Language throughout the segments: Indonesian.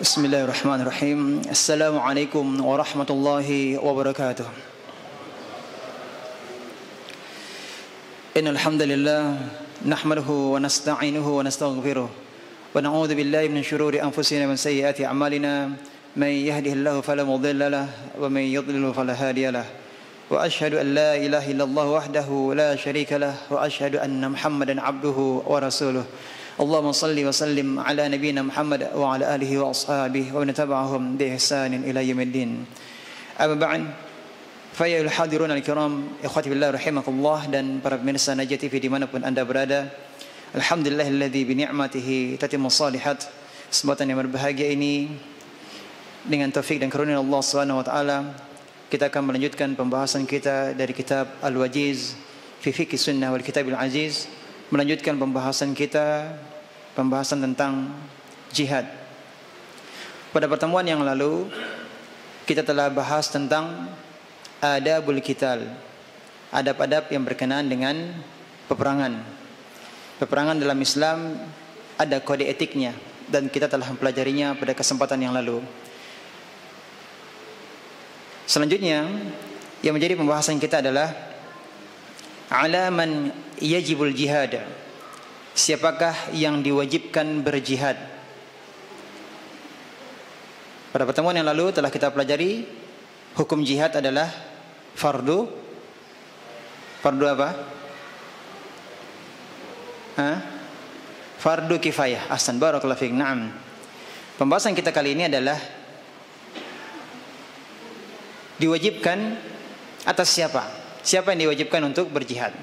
Bismillahirrahmanirrahim. Assalamualaikum warahmatullahi wabarakatuh. Innal hamdalillah nahmaduhu wa nasta'inuhu wa nastaghfiruh wa na'udzu billahi min shururi anfusina wa min sayyiati a'malina. May yahdihillahu fala mudilla lahu wa may yudlil fala hadiya lahu. Wa asyhadu an la ilaha illallah wahdahu la syarika lahu wa asyhadu anna Muhammadan 'abduhu wa rasuluh. Allahumma salli wa sallim ala nabiyyina Muhammad wa ala alihi wa ashabihi wa man tabi'ahum bi ihsanin ila yaumiddin. Amma ba'd. Fa ya al-hadirun al-kiram, ikhwati billah rahimakumullah, dan para pemirsa Najah TV dimanapun Anda berada. Alhamdulillahilladzi bi ni'matihi tatimmu shalihat. Kesempatan yang berbahagia ini dengan taufik dan karunia Allah Subhanahu wa taala, kita akan melanjutkan pembahasan kita dari kitab Al-Wajiz fi Fiqh Sunnah wal Kitabil Aziz, melanjutkan pembahasan tentang jihad. Pada pertemuan yang lalu kita telah bahas tentang adabul qital, adab-adab yang berkenaan dengan peperangan. Peperangan dalam Islam ada kode etiknya dan kita telah mempelajarinya pada kesempatan yang lalu. Selanjutnya yang menjadi pembahasan kita adalah alaman yajibul jihad. Siapakah yang diwajibkan berjihad? Pada pertemuan yang lalu telah kita pelajari hukum jihad adalah fardu apa? Fardu kifayah. Ahsan, barakallahu fiik. Naam. Pembahasan kita kali ini adalah diwajibkan atas siapa? Siapa yang diwajibkan untuk berjihad?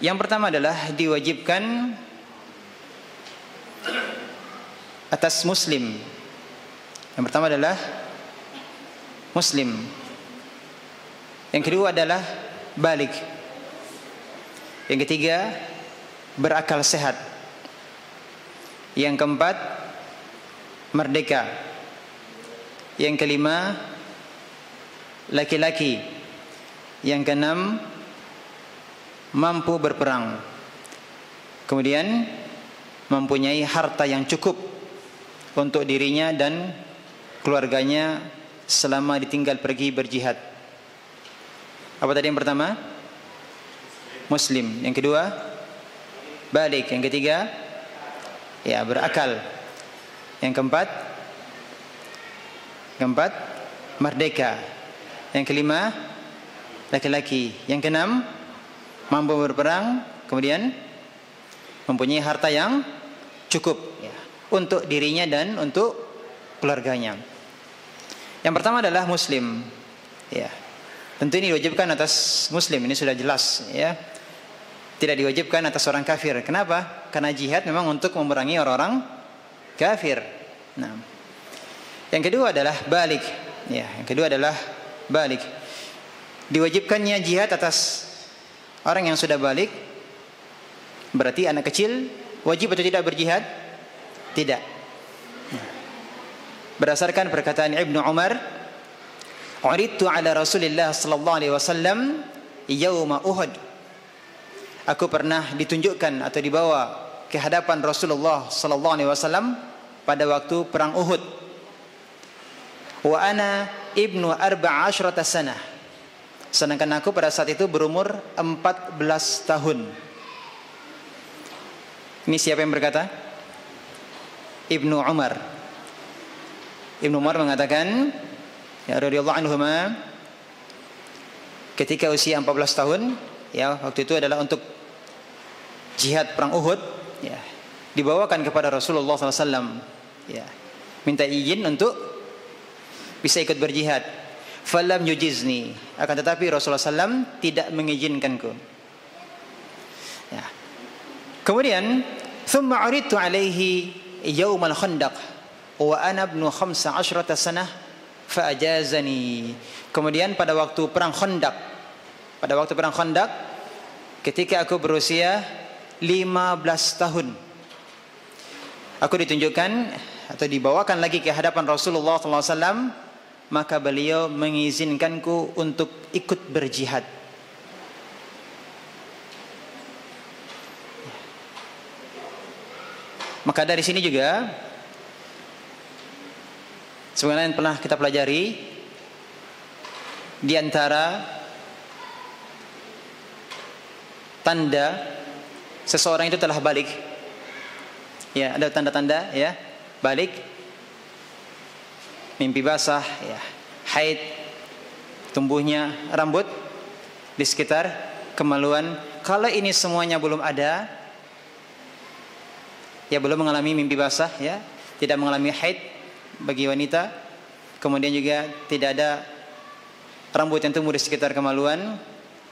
Yang pertama adalah diwajibkan atas muslim. Yang pertama adalah muslim. Yang kedua adalah balik. Yang ketiga, berakal sehat. Yang keempat, merdeka. Yang kelima, laki-laki. Yang keenam, mampu berperang. Kemudian mempunyai harta yang cukup untuk dirinya dan keluarganya selama ditinggal pergi berjihad. Apa tadi yang pertama? Muslim. Yang kedua, balik. Yang ketiga, ya, berakal. Yang keempat, merdeka. Yang kelima, laki-laki. Yang keenam, mampu berperang. Kemudian mempunyai harta yang cukup, ya, untuk dirinya dan untuk keluarganya. Yang pertama adalah muslim, ya. Tentu ini diwajibkan atas muslim, ini sudah jelas, ya. Tidak diwajibkan atas orang kafir. Kenapa? Karena jihad memang untuk memerangi orang-orang kafir. Nah, yang kedua adalah balik, ya. Yang kedua adalah balik. Diwajibkannya jihad atas orang yang sudah balik. Berarti anak kecil wajib atau tidak berjihad? Tidak. Berdasarkan perkataan Ibnu Umar, "Uridtu ala Rasulillah sallallahu alaihi wasallam yauma Uhud." Aku pernah ditunjukkan atau dibawa ke hadapan Rasulullah sallallahu alaihi wasallam pada waktu perang Uhud. Wa ana ibnu 14 sanah. Sedangkan aku pada saat itu berumur 14 tahun. Ini siapa yang berkata? Ibnu Umar. Ibnu Umar mengatakan, ya, radhiyallahu anhuma, ketika usia 14 tahun, ya, waktu itu adalah untuk jihad perang Uhud, ya, dibawakan kepada Rasulullah SAW, ya, minta izin untuk bisa ikut berjihad. Falam yujizni, akan tetapi Rasulullah SAW tidak mengizinkanku. Ya. Kemudian, thumma uridtu alaihi yaumal khandaq wa ana ibnu 15 sanah fa ajazani. Kemudian pada waktu perang Khandaq, ketika aku berusia 15 tahun, aku ditunjukkan atau dibawakan lagi ke hadapan Rasulullah SAW. Maka beliau mengizinkanku untuk ikut berjihad. Maka dari sini juga Sebenarnya yang pernah kita pelajari, di antara tanda seseorang itu telah balik, ya, ada tanda-tanda, ya, balik, mimpi basah, ya, haid, tumbuhnya rambut di sekitar kemaluan. Kalau ini semuanya belum ada, ya, belum mengalami mimpi basah, ya, tidak mengalami haid bagi wanita, kemudian juga tidak ada rambut yang tumbuh di sekitar kemaluan,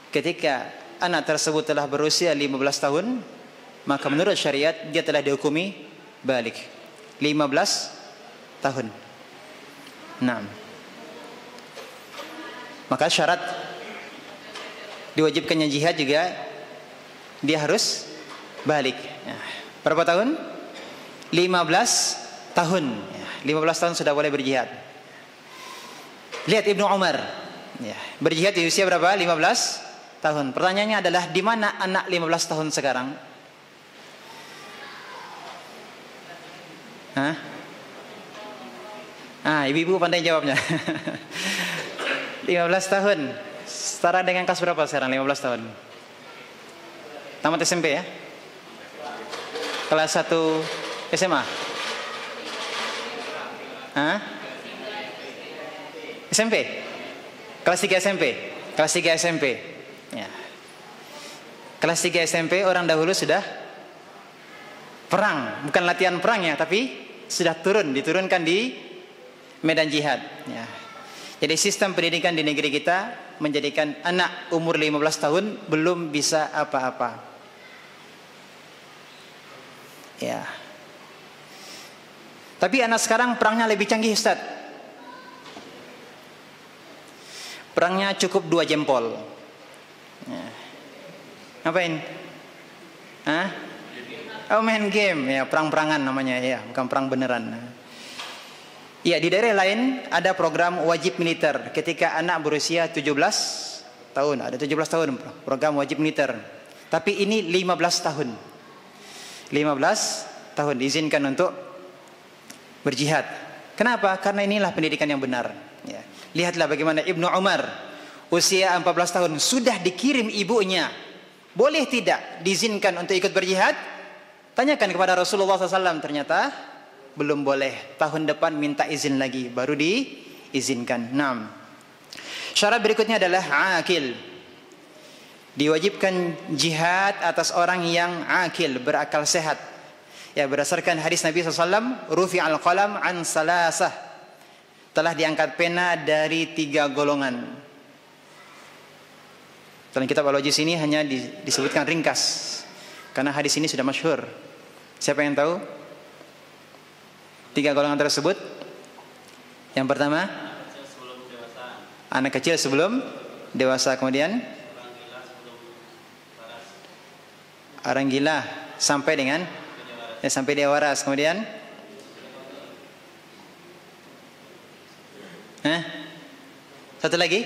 ketika anak tersebut telah berusia 15 tahun, maka menurut syariat dia telah dihukumi balik. 15 tahun. Nah, maka syarat diwajibkannya jihad juga dia harus balik. Nah, berapa tahun? 15 tahun. 15 tahun sudah boleh berjihad. Lihat Ibnu Umar, ya, berjihad di usia berapa? 15 tahun. Pertanyaannya adalah, di mana anak 15 tahun sekarang? Hah? Ibu-ibu pandai jawabnya. 15 tahun. Setara dengan kelas berapa sekarang 15 tahun? Tamat SMP, ya? Kelas 1 SMA? SMP? Kelas 3 SMP? Kelas 3 SMP. Ya. Kelas 3 SMP orang dahulu sudah perang, bukan latihan perang, ya, tapi sudah diturunkan di medan jihad, ya. Jadi sistem pendidikan di negeri kita menjadikan anak umur 15 tahun belum bisa apa-apa. Ya. Tapi anak sekarang perangnya lebih canggih, Ustaz. Perangnya cukup 2 jempol. Ya. Ngapain? Oh, main game, ya, perang-perangan namanya, ya, bukan perang beneran. Ya, di daerah lain ada program wajib militer ketika anak berusia 17 tahun, ada 17 tahun program wajib militer. Tapi ini 15 tahun. 15 tahun diizinkan untuk berjihad. Kenapa? Karena inilah pendidikan yang benar, ya. Lihatlah bagaimana Ibnu Umar usia 14 tahun sudah dikirim ibunya, boleh tidak diizinkan untuk ikut berjihad? Tanyakan kepada Rasulullah SAW, ternyata belum boleh. Tahun depan minta izin lagi, baru diizinkan. 6. Syarat berikutnya adalah akil. Diwajibkan jihad atas orang yang akil, berakal sehat. Ya, berdasarkan hadis Nabi SAW, rufi'al qalam an salasah, telah diangkat pena dari 3 golongan. Dalam kitab Al-Wajiz ini hanya disebutkan ringkas, karena hadis ini sudah masyhur. Siapa yang tahu 3 golongan tersebut? Yang pertama, anak kecil sebelum dewasa. Kemudian orang gila sampai dengan sampai dia waras. Kemudian satu lagi,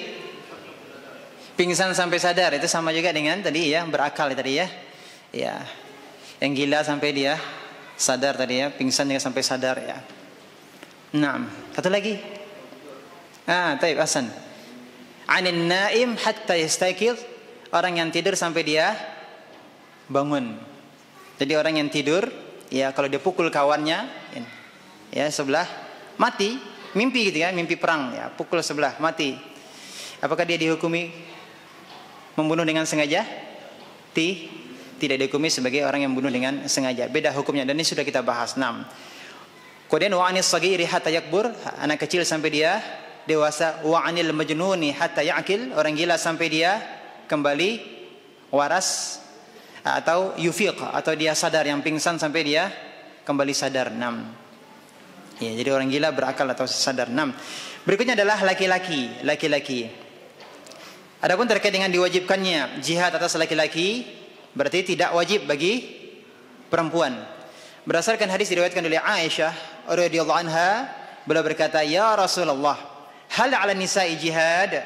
pingsan sampai sadar. Itu sama juga dengan tadi, ya, berakal tadi, ya. Ya. Yang gila sampai dia sadar tadi, ya, pingsan juga sampai sadar, ya. 6. Satu lagi. Taib Hasan. Anin naim hatta yastaqil, orang yang tidur sampai dia bangun. Jadi orang yang tidur, ya, kalau dia pukul kawannya, ya, sebelah, mati, mimpi gitu, ya, mimpi perang, ya, pukul sebelah, mati. Apakah dia dihukumi membunuh dengan sengaja? Tidak dihukumi sebagai orang yang bunuh dengan sengaja. Beda hukumnya, dan ini sudah kita bahas. 6. Kemudian wa anis sagiri hatta yakbur, anak kecil sampai dia dewasa. Wa anil majnuni hatta ya'qil, orang gila sampai dia kembali waras, atau yufiq, atau dia sadar, yang pingsan sampai dia kembali sadar. 6. Ya, jadi orang gila berakal atau sadar. 6. Berikutnya adalah laki-laki. Adapun terkait dengan diwajibkannya jihad atas laki-laki, berarti tidak wajib bagi perempuan. Berdasarkan hadis diriwayatkan oleh Aisyah radhiyallahu anha, beliau berkata, "Ya Rasulullah, hal 'ala nisa'i jihad?"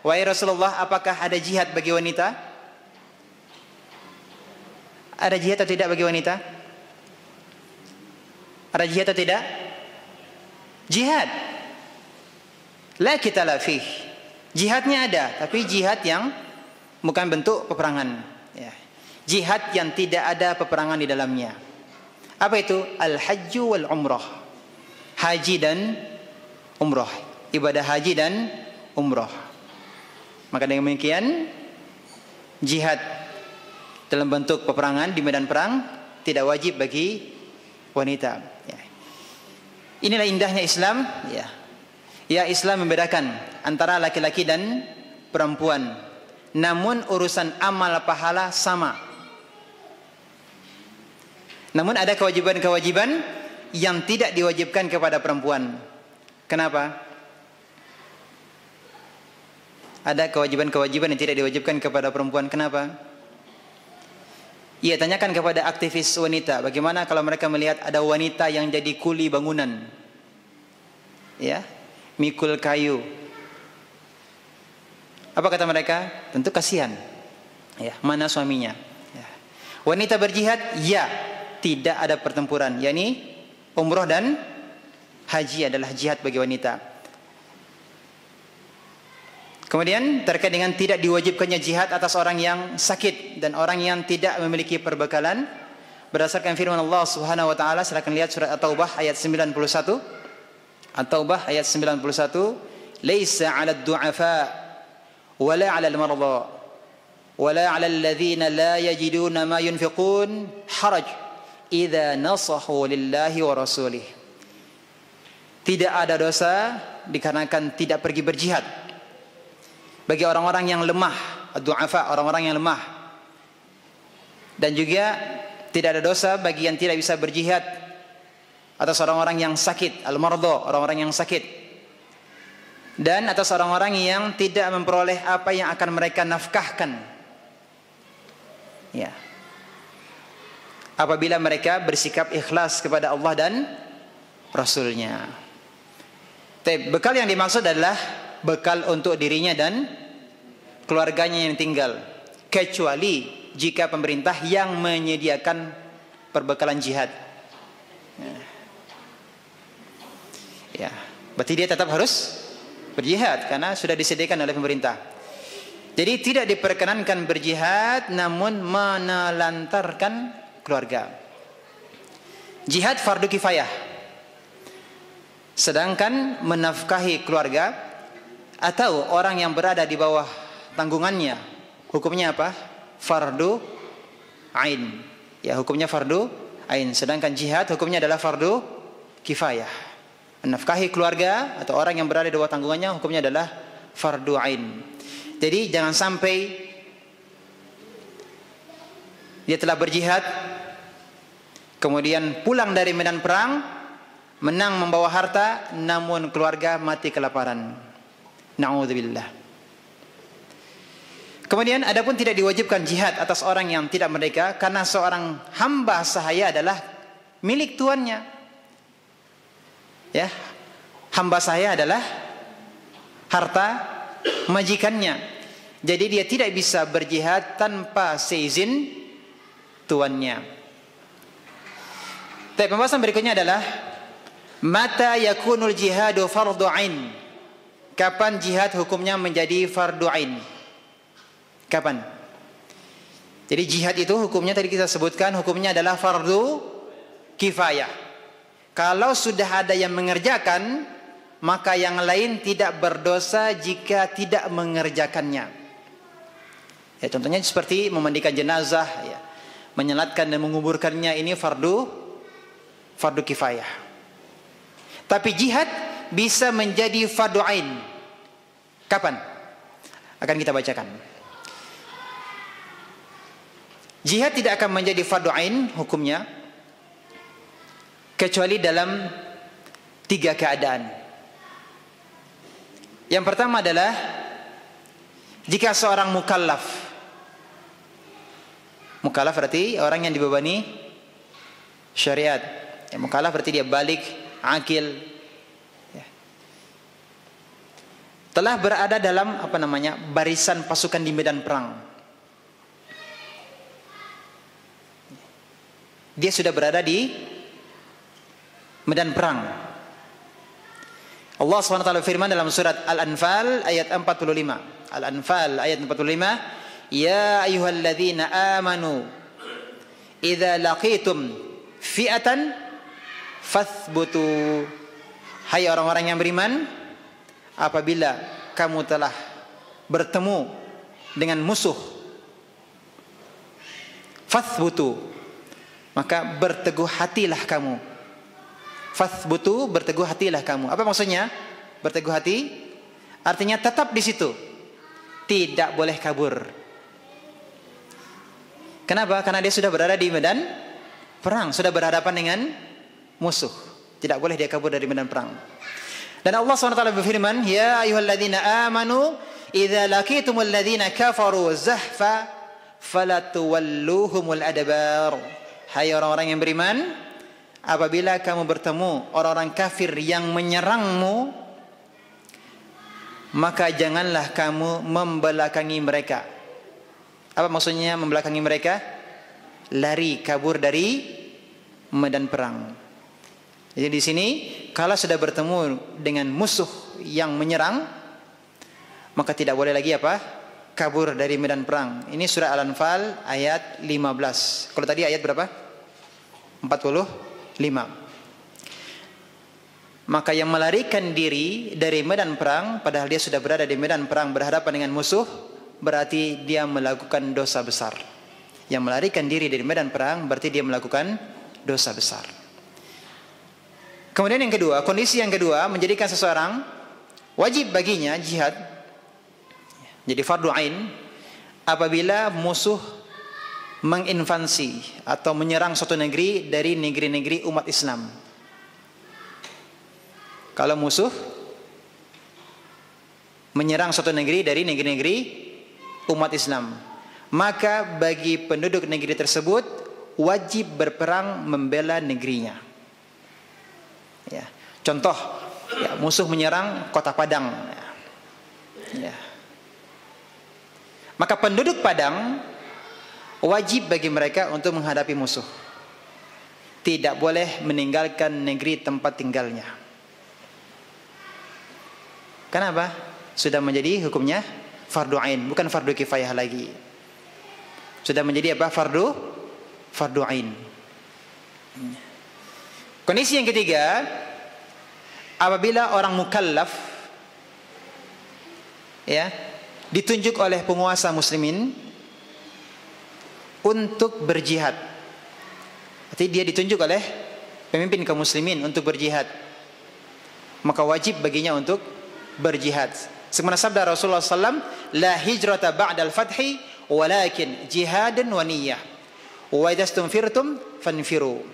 Wahai Rasulullah, apakah ada jihad bagi wanita? Ada jihad atau tidak bagi wanita? Ada jihad atau tidak? Jihad. La qitala fih. Jihadnya ada, tapi jihad yang bukan bentuk peperangan. Ya. Jihad yang tidak ada peperangan di dalamnya. Apa itu? Al-hajju wal umrah. Haji dan umrah. Ibadah haji dan umrah. Maka dengan demikian, jihad dalam bentuk peperangan di medan perang tidak wajib bagi wanita. Ya. Inilah indahnya Islam. Ya. Ya, Islam membedakan antara laki-laki dan perempuan. Namun urusan amal pahala sama. Namun ada kewajiban-kewajiban yang tidak diwajibkan kepada perempuan. Kenapa? Ada kewajiban-kewajiban yang tidak diwajibkan kepada perempuan. Kenapa? Ia tanyakan kepada aktivis wanita, bagaimana kalau mereka melihat ada wanita yang jadi kuli bangunan, ya, mikul kayu. Apa kata mereka? Tentu kasihan. Ya, mana suaminya? Ya. Wanita berjihad, ya, tidak ada pertempuran. yakni umroh dan haji adalah jihad bagi wanita. Kemudian terkait dengan tidak diwajibkannya jihad atas orang yang sakit dan orang yang tidak memiliki perbekalan, berdasarkan firman Allah Subhanahu wa taala, silakan lihat surat At-Taubah ayat 91. At-Taubah ayat 91, "Laisa 'alad du'afa wala 'alal marda wala 'alal ladzina la yajiduna ma yunfiqun haraj idza nasahu lillahi wa rasulih." Tidak ada dosa dikarenakan tidak pergi berjihad bagi orang-orang yang lemah, ad-du'afa, orang-orang yang lemah. Dan juga tidak ada dosa bagi yang tidak bisa berjihad atas orang-orang yang sakit, al-marda, orang-orang yang sakit. Dan atas orang-orang yang tidak memperoleh apa yang akan mereka nafkahkan. Ya. Apabila mereka bersikap ikhlas kepada Allah dan Rasulnya. Bekal yang dimaksud adalah bekal untuk dirinya dan keluarganya yang tinggal, kecuali jika pemerintah yang menyediakan perbekalan jihad. Ya, berarti dia tetap harus berjihad karena sudah disediakan oleh pemerintah. Jadi tidak diperkenankan berjihad namun menelantarkan keluarga. Jihad fardu kifayah. Sedangkan menafkahi keluarga atau orang yang berada di bawah tanggungannya, hukumnya apa? Fardu ain. Ya, hukumnya fardu ain. Sedangkan jihad hukumnya adalah fardu kifayah. Menafkahi keluarga atau orang yang berada di bawah tanggungannya hukumnya adalah fardu ain. Jadi jangan sampai dia telah berjihad, kemudian pulang dari medan perang, menang membawa harta, namun keluarga mati kelaparan. Na'udzubillah. Kemudian adapun tidak diwajibkan jihad atas orang yang tidak merdeka karena seorang hamba sahaya adalah milik tuannya. Ya, hamba sahaya adalah harta majikannya. Jadi dia tidak bisa berjihad tanpa seizin tuannya. Tapi pembahasan berikutnya adalah mata yakunul jihadu fardu ain. Kapan jihad hukumnya menjadi fardu ain? Kapan? Jadi jihad itu hukumnya tadi kita sebutkan hukumnya adalah fardu kifayah. Kalau sudah ada yang mengerjakan, maka yang lain tidak berdosa jika tidak mengerjakannya. Ya, contohnya seperti memandikan jenazah, ya, menyelatkan dan menguburkannya, ini fardu kifayah. Tapi jihad bisa menjadi fardu ain. Kapan? Akan kita bacakan. Jihad tidak akan menjadi fardu ain hukumnya kecuali dalam 3 keadaan. Yang pertama adalah jika seorang mukallaf. Mukallaf berarti orang yang dibebani syariat. Ya, mukallaf berarti dia balik, akil, ya, telah berada dalam barisan pasukan di medan perang. Dia sudah berada di medan perang. Allah SWT firman dalam surat Al-Anfal ayat 45. Al-Anfal ayat 45, ya ayyuhalladzina amanu idza laqitum fi'atan fathbutu. Hai orang-orang yang beriman, apabila kamu telah bertemu dengan musuh, fathbutu, maka berteguh hatilah kamu. Fathbutu, berteguh hatilah kamu. Apa maksudnya? Berteguh hati artinya tetap di situ, tidak boleh kabur. Kenapa? Karena dia sudah berada di medan perang, sudah berhadapan dengan musuh. Tidak boleh dia kabur dari medan perang. Dan Allah SWT berfirman, ya ayyuhalladzina amanu idza laqitumul ladzina kafaru zahfa falatuwalluhumul adbar. Hai orang-orang yang beriman, apabila kamu bertemu orang-orang kafir yang menyerangmu, maka janganlah kamu membelakangi mereka. Apa maksudnya membelakangi mereka? Lari, kabur dari medan perang. Jadi di sini kalau sudah bertemu dengan musuh yang menyerang, maka tidak boleh lagi apa? Kabur dari medan perang. Ini surah Al-Anfal ayat 15. Kalau tadi ayat berapa? 45. Maka yang melarikan diri dari medan perang padahal dia sudah berada di medan perang berhadapan dengan musuh, berarti dia melakukan dosa besar. Yang melarikan diri dari medan perang berarti dia melakukan dosa besar. Kemudian yang kedua, kondisi yang kedua menjadikan seseorang wajib baginya jihad, jadi fardu ain, apabila musuh menginvasi atau menyerang suatu negeri dari negeri-negeri umat Islam. Kalau musuh menyerang suatu negeri dari negeri-negeri umat Islam, maka bagi penduduk negeri tersebut wajib berperang membela negerinya. Ya. Contoh, ya, musuh menyerang kota Padang. Ya. Maka penduduk Padang wajib bagi mereka untuk menghadapi musuh. Tidak boleh meninggalkan negeri tempat tinggalnya. Kenapa? Sudah menjadi hukumnya fardu ain, bukan fardu kifayah lagi. Sudah menjadi apa? Fardu ain. Kondisi yang ketiga, apabila orang mukallaf ya ditunjuk oleh penguasa muslimin untuk berjihad. Berarti dia ditunjuk oleh pemimpin kaum muslimin untuk berjihad, maka wajib baginya untuk berjihad. Sebagaimana sabda Rasulullah SAW, la hijrata ba'dal fathi walakin jihadun wa niyyah wa idza stunfirtum fanfiru.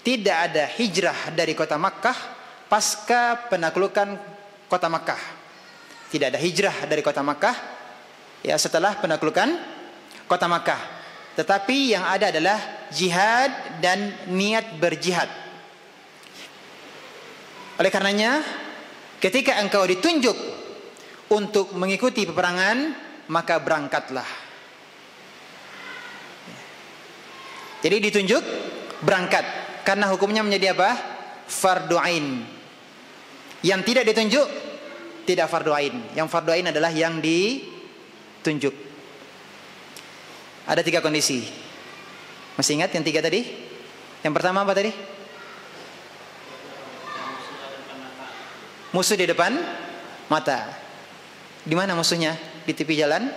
Tidak ada hijrah dari kota Makkah pasca penaklukan kota Makkah. Tidak ada hijrah dari kota Makkah ya setelah penaklukan kota Makkah. Tetapi yang ada adalah jihad dan niat berjihad. Oleh karenanya, ketika engkau ditunjuk untuk mengikuti peperangan, maka berangkatlah. Jadi ditunjuk, berangkat. Karena hukumnya menjadi apa? Fardu ain. Yang tidak ditunjuk, tidak fardu ain. Yang fardu ain adalah yang ditunjuk. Ada 3 kondisi. Masih ingat yang 3 tadi? Yang pertama apa tadi? Musuh di depan mata. Di mana musuhnya? Di tepi jalan?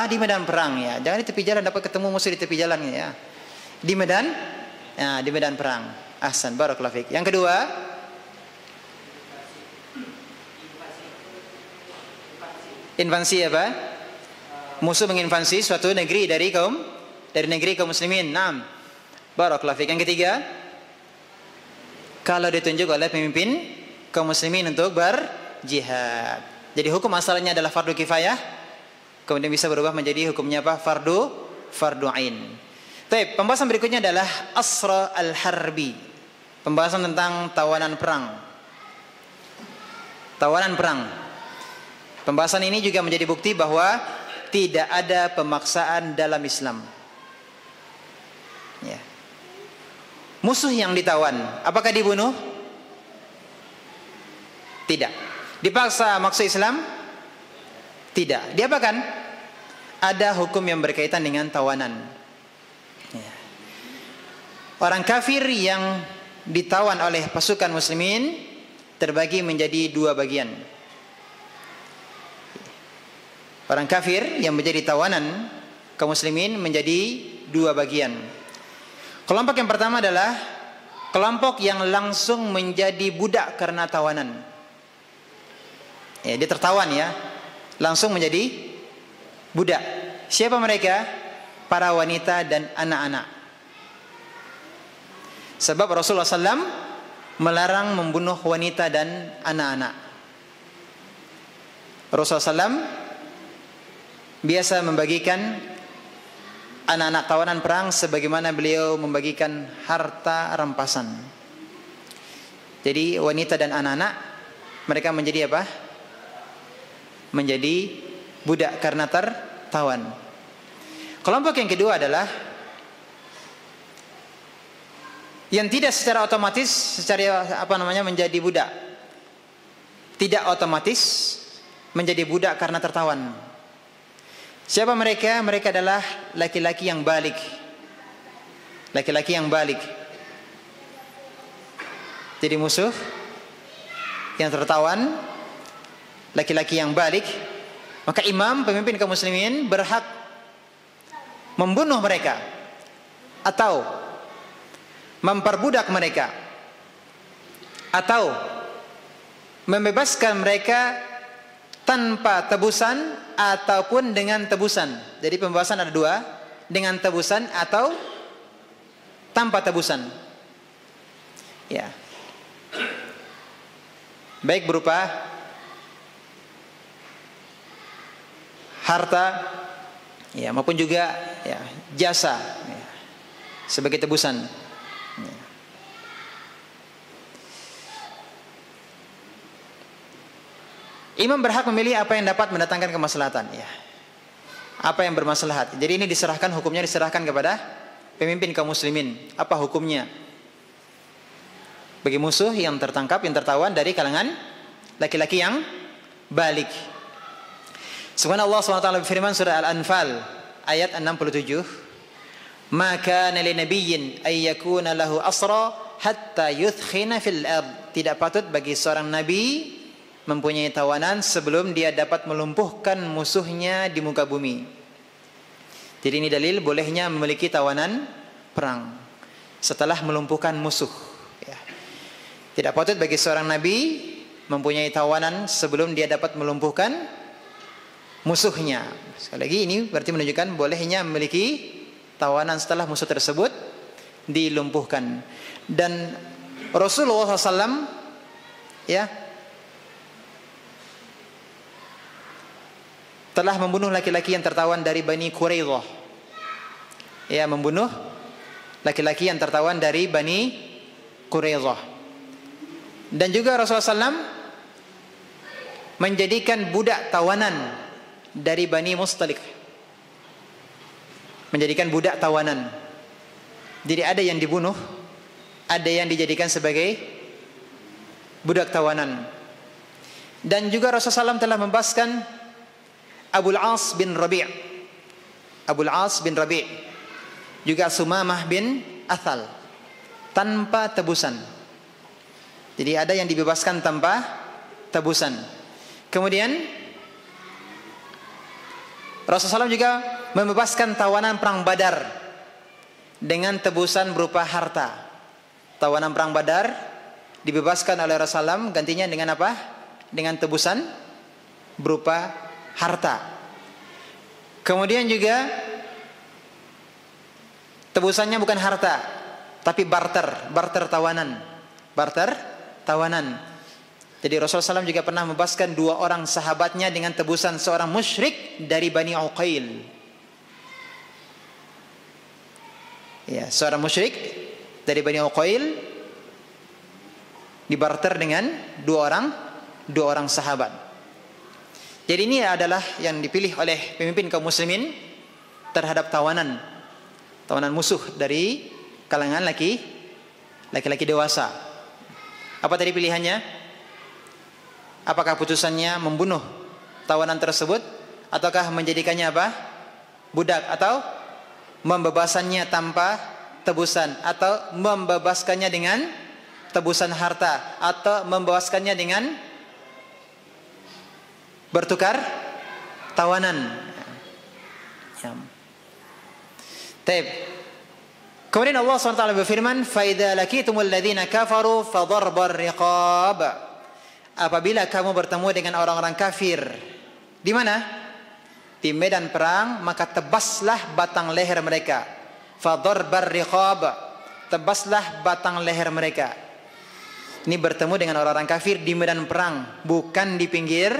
Di medan perang ya. Jangan di tepi jalan, dapat ketemu musuh di tepi jalan ya. Di medan, ya, di medan perang. Ahsan, barakallahu fiik. Yang kedua, invasi apa? Musuh menginvasi suatu negeri dari negeri kaum muslimin. Naam. Barakallahu fiik. Yang ketiga, kalau ditunjuk oleh pemimpin kaum muslimin untuk berjihad. Jadi hukum asalnya adalah fardu kifayah, kemudian bisa berubah menjadi hukumnya apa? Fardu ain. Baik, pembahasan berikutnya adalah asra al-harbi. Pembahasan tentang tawanan perang. Tawanan perang. Pembahasan ini juga menjadi bukti bahwa tidak ada pemaksaan dalam Islam. Ya. Musuh yang ditawan, apakah dibunuh? Tidak. Dipaksa maksud Islam? Tidak. Diapakan? Ada hukum yang berkaitan dengan tawanan. Ya. Orang kafir yang ditawan oleh pasukan muslimin terbagi menjadi dua bagian. Orang kafir yang menjadi tawanan kaum muslimin menjadi dua bagian. Kelompok yang pertama adalah kelompok yang langsung menjadi budak karena tawanan. Ya, dia tertawan ya, langsung menjadi budak. Siapa mereka? Para wanita dan anak-anak. Sebab Rasulullah SAW melarang membunuh wanita dan anak-anak. Rasulullah SAW biasa membagikan anak-anak tawanan perang sebagaimana beliau membagikan harta rampasan. Jadi wanita dan anak-anak mereka menjadi apa? Menjadi budak karena tertawan. Kelompok yang kedua adalah yang tidak secara otomatis menjadi budak. Tidak otomatis menjadi budak karena tertawan. Siapa mereka? Mereka adalah laki-laki yang balik. Laki-laki yang balik. Jadi musuh yang tertawan, laki-laki yang balik, maka imam, pemimpin kaum muslimin berhak membunuh mereka atau memperbudak mereka atau membebaskan mereka tanpa tebusan ataupun dengan tebusan. Jadi pembahasan ada dua, dengan tebusan atau tanpa tebusan. Ya. Baik berupa harta ya maupun juga ya jasa ya, sebagai tebusan. Ya. Imam berhak memilih apa yang dapat mendatangkan kemaslahatan ya. Apa yang bermaslahat. Jadi ini diserahkan, hukumnya diserahkan kepada pemimpin kaum muslimin. Apa hukumnya? Bagi musuh yang tertangkap, yang tertawan dari kalangan laki-laki yang balik. Subhanallah SWT berfirman surah Al-Anfal ayat 67. Maka nali nabiyyin ayyakuna lahu asra hatta yuthkhina fil ard. Tidak patut bagi seorang nabi mempunyai tawanan sebelum dia dapat melumpuhkan musuhnya di muka bumi. Jadi ini dalil bolehnya memiliki tawanan perang setelah melumpuhkan musuh. Ya. Tidak patut bagi seorang nabi mempunyai tawanan sebelum dia dapat melumpuhkan musuhnya. Sekali lagi ini berarti menunjukkan bolehnya memiliki tawanan setelah musuh tersebut dilumpuhkan. Dan Rasulullah SAW ya telah membunuh laki-laki yang tertawan dari Bani Quraidah. Ya, membunuh laki-laki yang tertawan dari Bani Quraidah. Dan juga Rasulullah SAW menjadikan budak tawanan dari Bani Mustalik. Menjadikan budak tawanan. Jadi ada yang dibunuh, ada yang dijadikan sebagai budak tawanan. Dan juga Rasulullah SAW telah membebaskan Abul As bin Rabi', Abul As bin Rabi', juga Sumamah bin Athal tanpa tebusan. Jadi ada yang dibebaskan tanpa tebusan. Kemudian Rasulullah SAW juga membebaskan tawanan perang Badar dengan tebusan berupa harta. Tawanan perang Badar dibebaskan oleh Rasulullah SAW, gantinya dengan apa? Dengan tebusan berupa harta. Kemudian juga tebusannya bukan harta, tapi barter tawanan. Barter tawanan. Jadi Rasulullah SAW juga pernah membebaskan dua orang sahabatnya dengan tebusan seorang musyrik dari Bani Uqail. Ya, seorang musyrik dari Bani Uqail dibarter dengan dua orang sahabat. Jadi ini adalah yang dipilih oleh pemimpin kaum muslimin terhadap tawanan musuh dari kalangan laki-laki dewasa. Apa tadi pilihannya? Apakah putusannya membunuh tawanan tersebut, ataukah menjadikannya apa? Budak, atau membebasannya tanpa tebusan, atau membebaskannya dengan tebusan harta, atau membebaskannya dengan bertukar tawanan. Ya. Taib. Kemudian Allah SWT berfirman, فَإِذَا لَكِيتُمُ الَّذِينَ كَفَرُوا فَضَرْبَ الرِّقَابِ. Apabila kamu bertemu dengan orang-orang kafir, di mana? Di medan perang, maka tebaslah batang leher mereka. فَضَرْبَ الرِّقَابِ. Tebaslah batang leher mereka. Ini bertemu dengan orang-orang kafir di medan perang, bukan di pinggir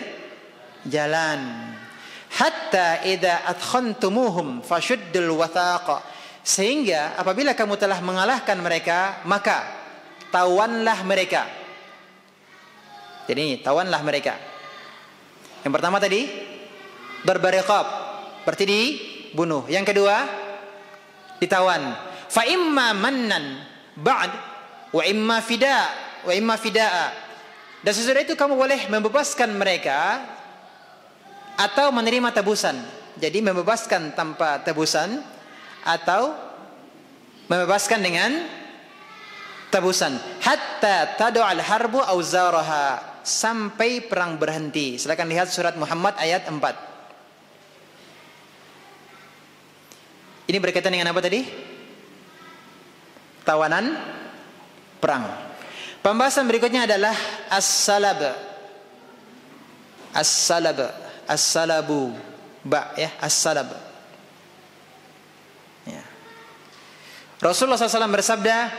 jalan. Hatta idza adkhantumuhum fashuddul wathaqa. Sehingga apabila kamu telah mengalahkan mereka, maka tawanlah mereka. Jadi tawanlah mereka. Yang pertama tadi berbariqab, berarti dibunuh. Yang kedua ditawan. Fa imma mannan ba'd wa imma fida'a. Dan sesudah itu kamu boleh membebaskan mereka atau menerima tebusan. Jadi membebaskan tanpa tebusan atau membebaskan dengan tebusan. Hatta tadu'al harbu auzaraha, sampai perang berhenti. Silakan lihat surat Muhammad ayat 4. Ini berkaitan dengan apa tadi? Tawanan perang. Pembahasan berikutnya adalah as-salab. As-salab, as-salabu, ba ya, as-salab. Ya. Rasulullah SAW bersabda,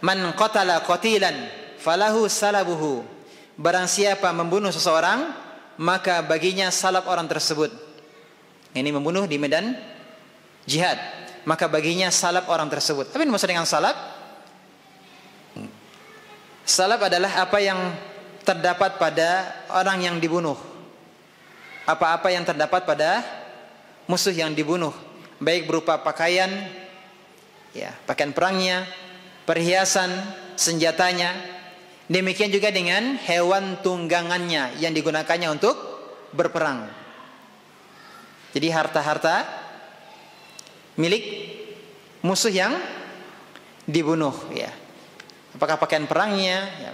"Man qatala qatilan falahu salabuhu." Barang siapa membunuh seseorang, maka baginya salab orang tersebut. Ini membunuh di medan jihad, maka baginya salab orang tersebut. Apa yang dimaksud dengan salab? Salab adalah apa yang terdapat pada orang yang dibunuh. Apa-apa yang terdapat pada musuh yang dibunuh, baik berupa pakaian, ya, pakaian perangnya, perhiasan, senjatanya. Demikian juga dengan hewan tunggangannya yang digunakannya untuk berperang. Jadi harta-harta milik musuh yang dibunuh, ya. Apakah pakaian perangnya, ya,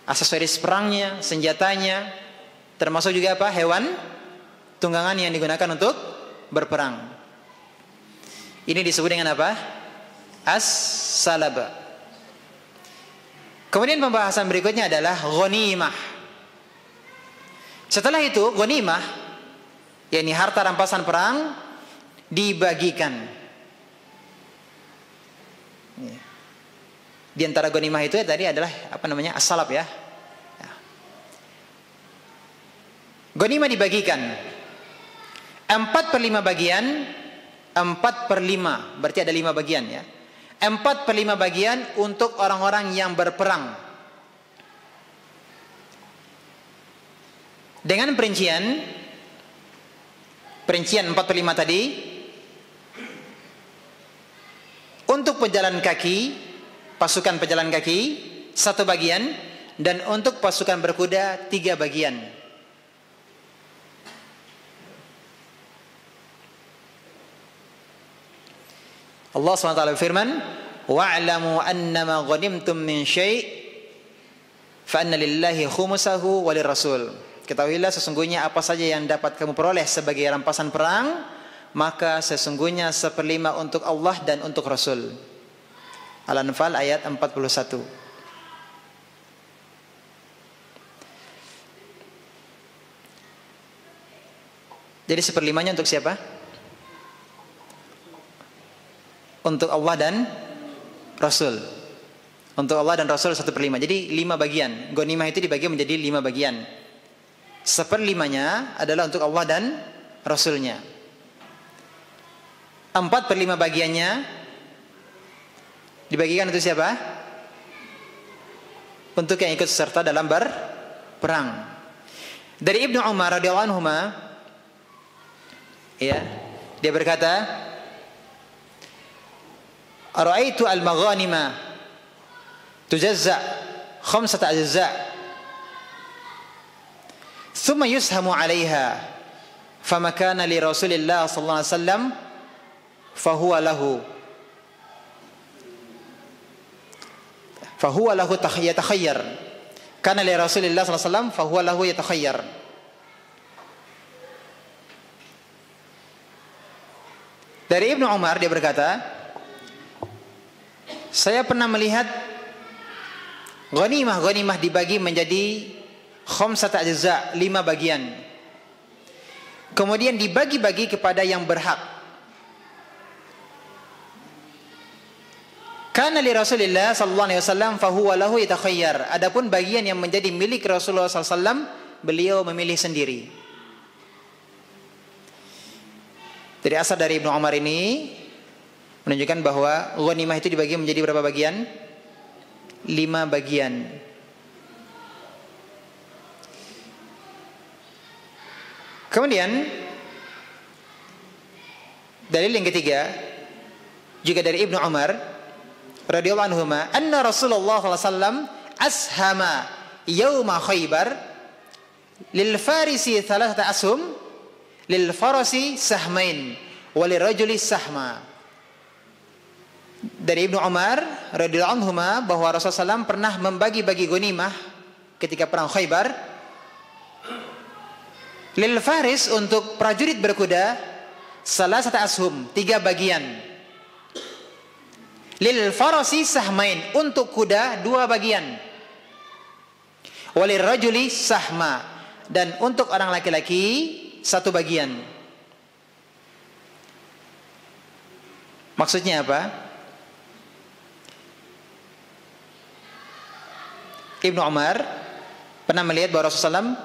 aksesoris perangnya, senjatanya, termasuk juga apa? Hewan tunggangan yang digunakan untuk berperang. Ini disebut dengan apa? As-salab. Kemudian pembahasan berikutnya adalah ghanimah. Setelah itu ghanimah, yakni harta rampasan perang, dibagikan. Di antara ghanimah itu tadi adalah apa namanya? As-salab, ya. Ghanimah dibagikan 4/5 bagian. 4/5 berarti ada 5 bagian, ya. 4/5 bagian untuk orang-orang yang berperang. Dengan perincian 4/5 tadi, untuk pejalan kaki, pasukan pejalan kaki 1 bagian, dan untuk pasukan berkuda 3 bagian. Allah SWT berfirman, wa'lamu annama ghanimtum min syai' fa anna lillahi khumsahu wa lirrasul. Ketahuilah sesungguhnya apa saja yang dapat kamu peroleh sebagai rampasan perang, maka sesungguhnya 1/5 untuk Allah dan untuk Rasul. Al-Anfal ayat 41. Jadi 1/5-nya untuk siapa? Untuk Allah dan Rasul. Untuk Allah dan Rasul 1/5. Jadi 5 bagian. Ghanimah itu dibagi menjadi 5 bagian. 1/5-nya adalah untuk Allah dan Rasulnya. 4/5 bagiannya dibagikan untuk siapa? Untuk yang ikut serta dalam berperang. Dari Ibnu Umar radhiyallahu anhu, ya, dia berkata, "Ara'aitu al-maghanima tujazza 5 ajza'." thumma yushamu 'alaiha fama kana li Rasulillah sallallahu alaihi wasallam fahuwa lahu yatakhayyar. Kana li Rasulillah sallallahu alaihi wasallam fahuwa lahu yatakhayyar. Dari Ibnu Umar dia berkata, saya pernah melihat ghanimah dibagi menjadi khamsata ajza, 5 bagian. Kemudian dibagi-bagi kepada yang berhak. Kana li Rasulillah sallallahu alaihi wasallam fahuwa lahu yatakhayyar. Adapun bagian yang menjadi milik Rasulullah sallallahu alaihi wasallam, beliau memilih sendiri. Dari asar dari Ibnu Umar ini menunjukkan bahwa ghanimah itu dibagi menjadi berapa bagian? 5 bagian. Kemudian dalil yang ketiga juga dari Ibnu Umar radhiyallahu anhuma, anna Rasulullah sallallahu alaihi wasallam ashama yauma Khaybar lil farisi 3 ashum lil farasi sahmain walil rajuli sahma. Dari Ibnu Umar radhiyallahu anhuma bahwa Rasulullah SAW pernah membagi-bagi ghanimah ketika perang Khaybar. Lil faris, untuk prajurit berkuda, 3 ashum, 3 bagian. Lil farasi sahmain, untuk kuda 2 bagian. Walil rajuli sahma, dan untuk orang laki-laki 1 bagian. Maksudnya apa? Ibnu Umar pernah melihat bahwa Rasulullah SAW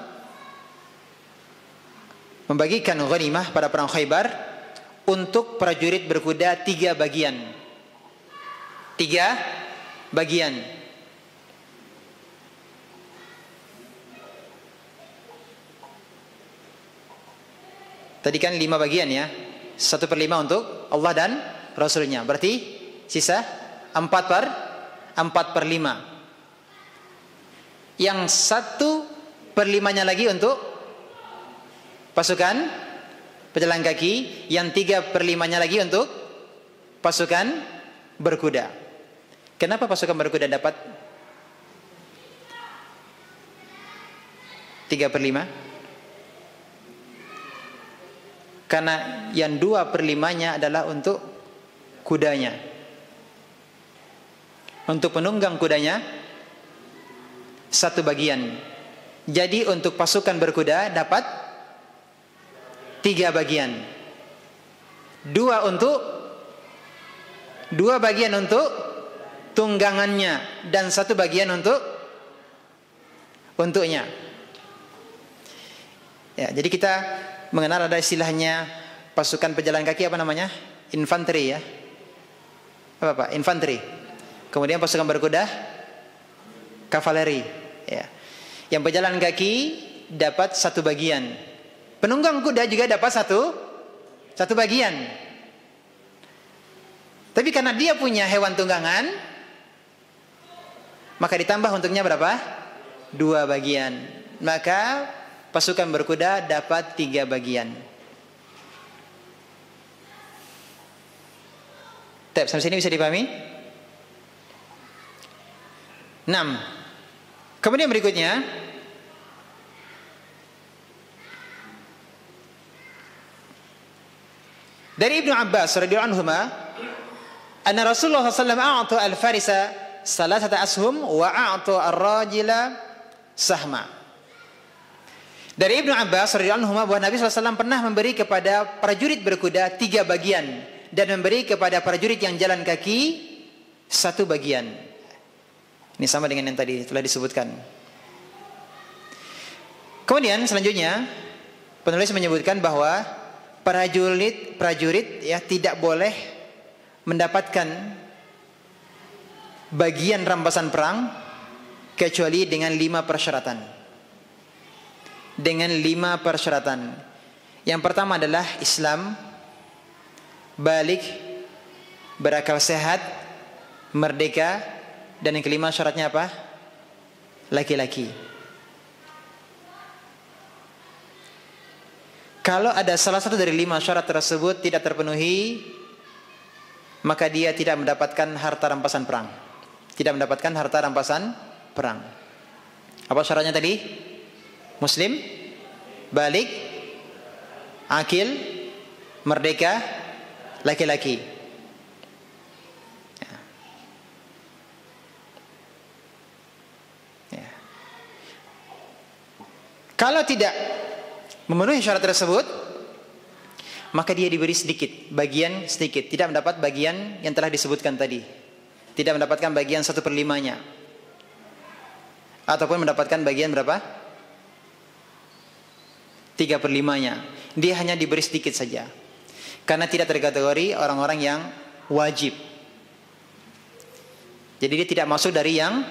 membagikan ghanimah pada perang Khaybar untuk prajurit berkuda 3 bagian. 3 bagian. Tadi kan 5 bagian ya. 1/5 untuk Allah dan Rasulnya. Berarti sisa 4/5. Yang 1/5-nya lagi untuk pasukan pejalan kaki. Yang 3/5-nya lagi untuk pasukan berkuda. Kenapa pasukan berkuda dapat 3/5? Karena yang 2/5-nya adalah untuk kudanya. Untuk penunggang kudanya 1 bagian. Jadi untuk pasukan berkuda dapat 3 bagian. 2 bagian untuk tunggangannya dan 1 bagian untuknya. Ya, jadi kita mengenal ada istilahnya pasukan pejalan kaki, apa namanya? Infanteri ya. Apa Pak? Infanteri. Kemudian pasukan berkuda kavaleri ya. Yang pejalan kaki dapat 1 bagian. Penunggang kuda juga dapat satu bagian. Tapi karena dia punya hewan tunggangan, maka ditambah untuknya berapa? 2 bagian. Maka pasukan berkuda dapat 3 bagian. Sampai sini bisa dipahami? 6. Kemudian berikutnya, dari Ibnu Abbas radhiyallahu anhuma, anna Rasulullah sallallahu alaihi wasallam a'ta al-farisa 3 ashum wa a'ta ar-rajila sahma. Dari Ibnu Abbas radhiyallahu anhuma bahwa Nabi sallallahu alaihi wasallam pernah memberi kepada prajurit berkuda 3 bagian dan memberi kepada prajurit yang jalan kaki 1 bagian. Ini sama dengan yang tadi telah disebutkan. Kemudian selanjutnya penulis menyebutkan bahwa prajurit ya tidak boleh mendapatkan bagian rampasan perang kecuali dengan 5 persyaratan. Dengan 5 persyaratan. Yang pertama adalah Islam, balik, berakal sehat, merdeka, dan yang kelima syaratnya apa? Laki-laki. Kalau ada salah satu dari 5 syarat tersebut tidak terpenuhi, maka dia tidak mendapatkan harta rampasan perang. Tidak mendapatkan harta rampasan perang. Apa syaratnya tadi? Muslim, balik, akil, merdeka, laki-laki. Kalau tidak memenuhi syarat tersebut, maka dia diberi sedikit, bagian sedikit, tidak mendapat bagian yang telah disebutkan tadi, tidak mendapatkan bagian 1/5-nya, ataupun mendapatkan bagian berapa? 3/5-nya. Dia hanya diberi sedikit saja, karena tidak terkategori orang-orang yang wajib. Jadi dia tidak masuk dari yang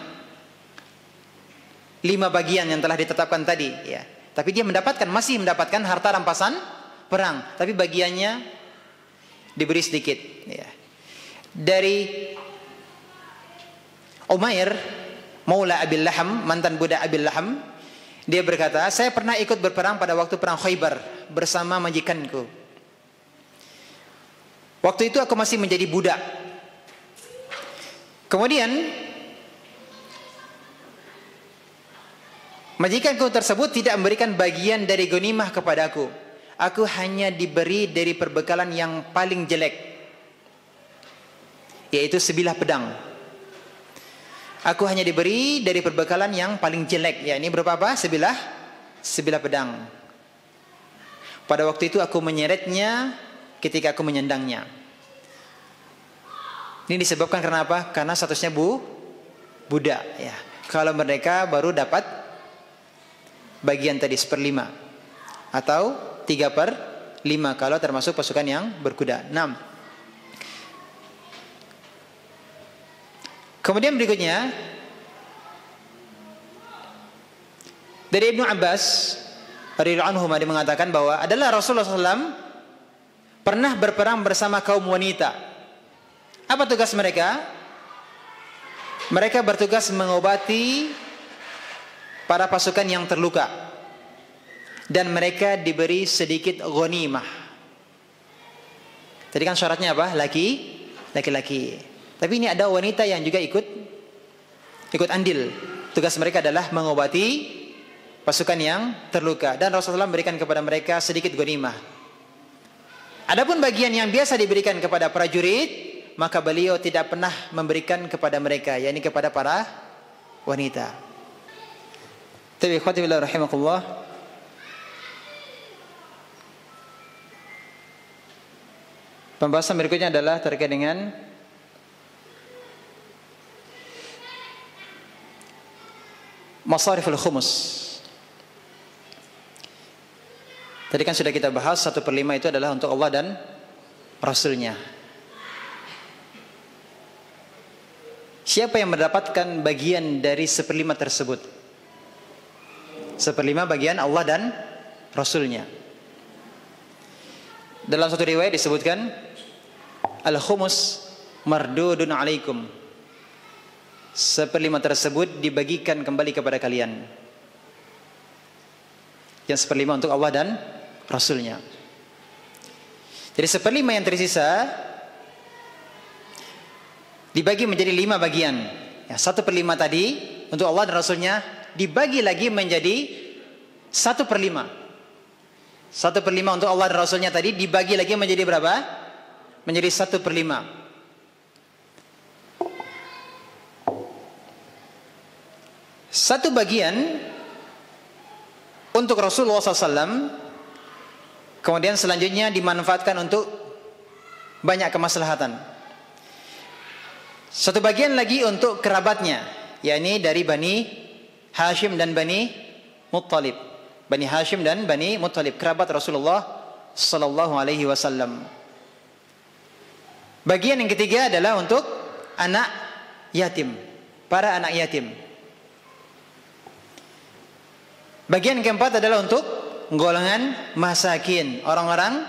5 bagian yang telah ditetapkan tadi, ya. Tapi dia masih mendapatkan harta rampasan perang, tapi bagiannya diberi sedikit, ya. Dari Umair Maula Abil Laham, mantan budak Abil Laham, dia berkata, saya pernah ikut berperang pada waktu perang Khaybar bersama majikanku. Waktu itu aku masih menjadi budak. Kemudian majikanku tersebut tidak memberikan bagian dari ghanimah kepadaku. Aku hanya diberi dari perbekalan yang paling jelek, yaitu sebilah pedang. Aku hanya diberi dari perbekalan yang paling jelek, ya, ini berupa apa? Sebilah pedang. Pada waktu itu aku menyeretnya ketika aku menyendangnya. Ini disebabkan karena apa? Karena statusnya budak, ya. Kalau mereka baru dapat bagian tadi 1/5 atau 3/5 kalau termasuk pasukan yang berkuda. 6. Kemudian berikutnya dari Ibnu Abbas radhiyallahu anhu, dia mengatakan bahwa adalah Rasulullah SAW pernah berperang bersama kaum wanita. Apa tugas mereka? Mereka bertugas mengobati para pasukan yang terluka, dan mereka diberi sedikit ghanimah. Tadi kan syaratnya apa? Laki-laki. Tapi ini ada wanita yang juga ikut andil. Tugas mereka adalah mengobati pasukan yang terluka, dan Rasulullah memberikan kepada mereka sedikit ghanimah. Adapun bagian yang biasa diberikan kepada prajurit, maka beliau tidak pernah memberikan kepada mereka, yakni kepada para wanita. Tapi ikhwati billah rahimakumullah, pembahasan berikutnya adalah terkait dengan masariful khumus. Tadi kan sudah kita bahas 1/5 itu adalah untuk Allah dan Rasulnya. Siapa yang mendapatkan bagian dari 1/5 tersebut? 1/5 bagian Allah dan Rasulnya. Dalam satu riwayat disebutkan, al-khumus mardudun alaikum. 1/5 tersebut dibagikan kembali kepada kalian. Yang 1/5 untuk Allah dan Rasulnya. Jadi 1/5 yang tersisa dibagi menjadi 5 bagian. Ya, 1/5 tadi untuk Allah dan Rasulnya dibagi lagi menjadi 1/5. 1/5 untuk Allah dan Rasulnya tadi dibagi lagi menjadi berapa? Menjadi 1/5. Satu bagian untuk Rasulullah SAW, kemudian selanjutnya dimanfaatkan untuk banyak kemaslahatan. Satu bagian lagi untuk kerabatnya, yakni dari Bani Hashim dan Bani Muttalib. Bani Hashim dan Bani Muttalib, kerabat Rasulullah sallallahu alaihi wasallam. Bagian yang ketiga adalah untuk anak yatim, para anak yatim. Bagian keempat adalah untuk golongan masakin, orang-orang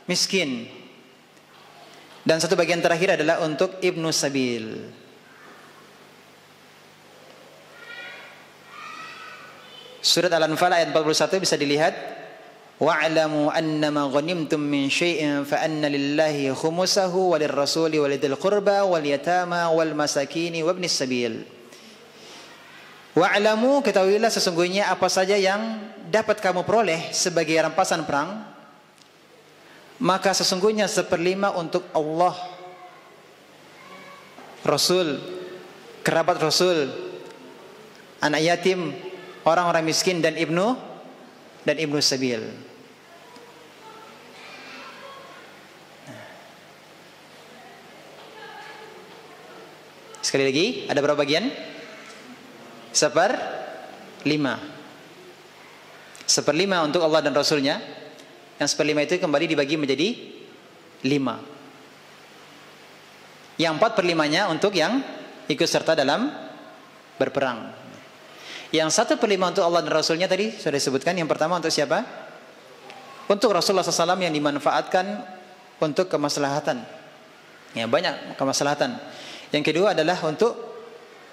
miskin. Dan satu bagian terakhir adalah untuk ibnu sabil. Surat Al-Anfal ayat 41 bisa dilihat wa'lamu annama ghanimtum min syai'in fa anna lillahi khumusahu walil rasuli walidil qurba wal yatama wal masakini wabnis sabil. Wa'lamu, ketahuilah sesungguhnya apa saja yang dapat kamu peroleh sebagai rampasan perang, maka sesungguhnya 1/5 untuk Allah, Rasul, kerabat Rasul, anak yatim, orang-orang miskin dan ibnu sabil. Sekali lagi, ada berapa bagian? 1/5. 1/5 untuk Allah dan Rasulnya. Yang 1/5 itu kembali dibagi menjadi 5. Yang 4/5-nya untuk yang ikut serta dalam berperang. Yang 1/5 untuk Allah dan Rasulnya tadi sudah disebutkan. Yang pertama untuk siapa? Untuk Rasulullah SAW yang dimanfaatkan untuk kemaslahatan. Ya, banyak kemaslahatan. Yang kedua adalah untuk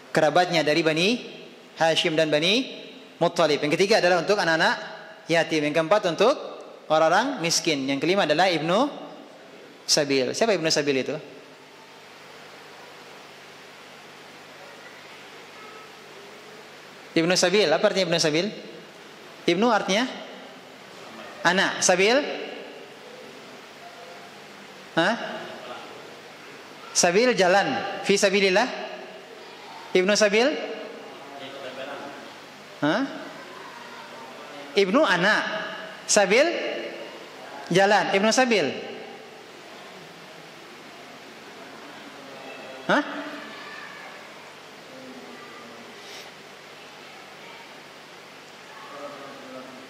kerabatnya dari Bani Hashim dan Bani Muttalib. Yang ketiga adalah untuk anak-anak yatim. Yang keempat untuk orang-orang miskin. Yang kelima adalah ibnu sabil. Siapa ibnu sabil itu? Ibnu sabil, apa artinya ibnu sabil? Ibnu artinya anak, sabil? Hah? Sabil jalan, fi sabilillah. Ibnu sabil? Hah? Ibnu anak, sabil jalan, ibnu sabil. Hah?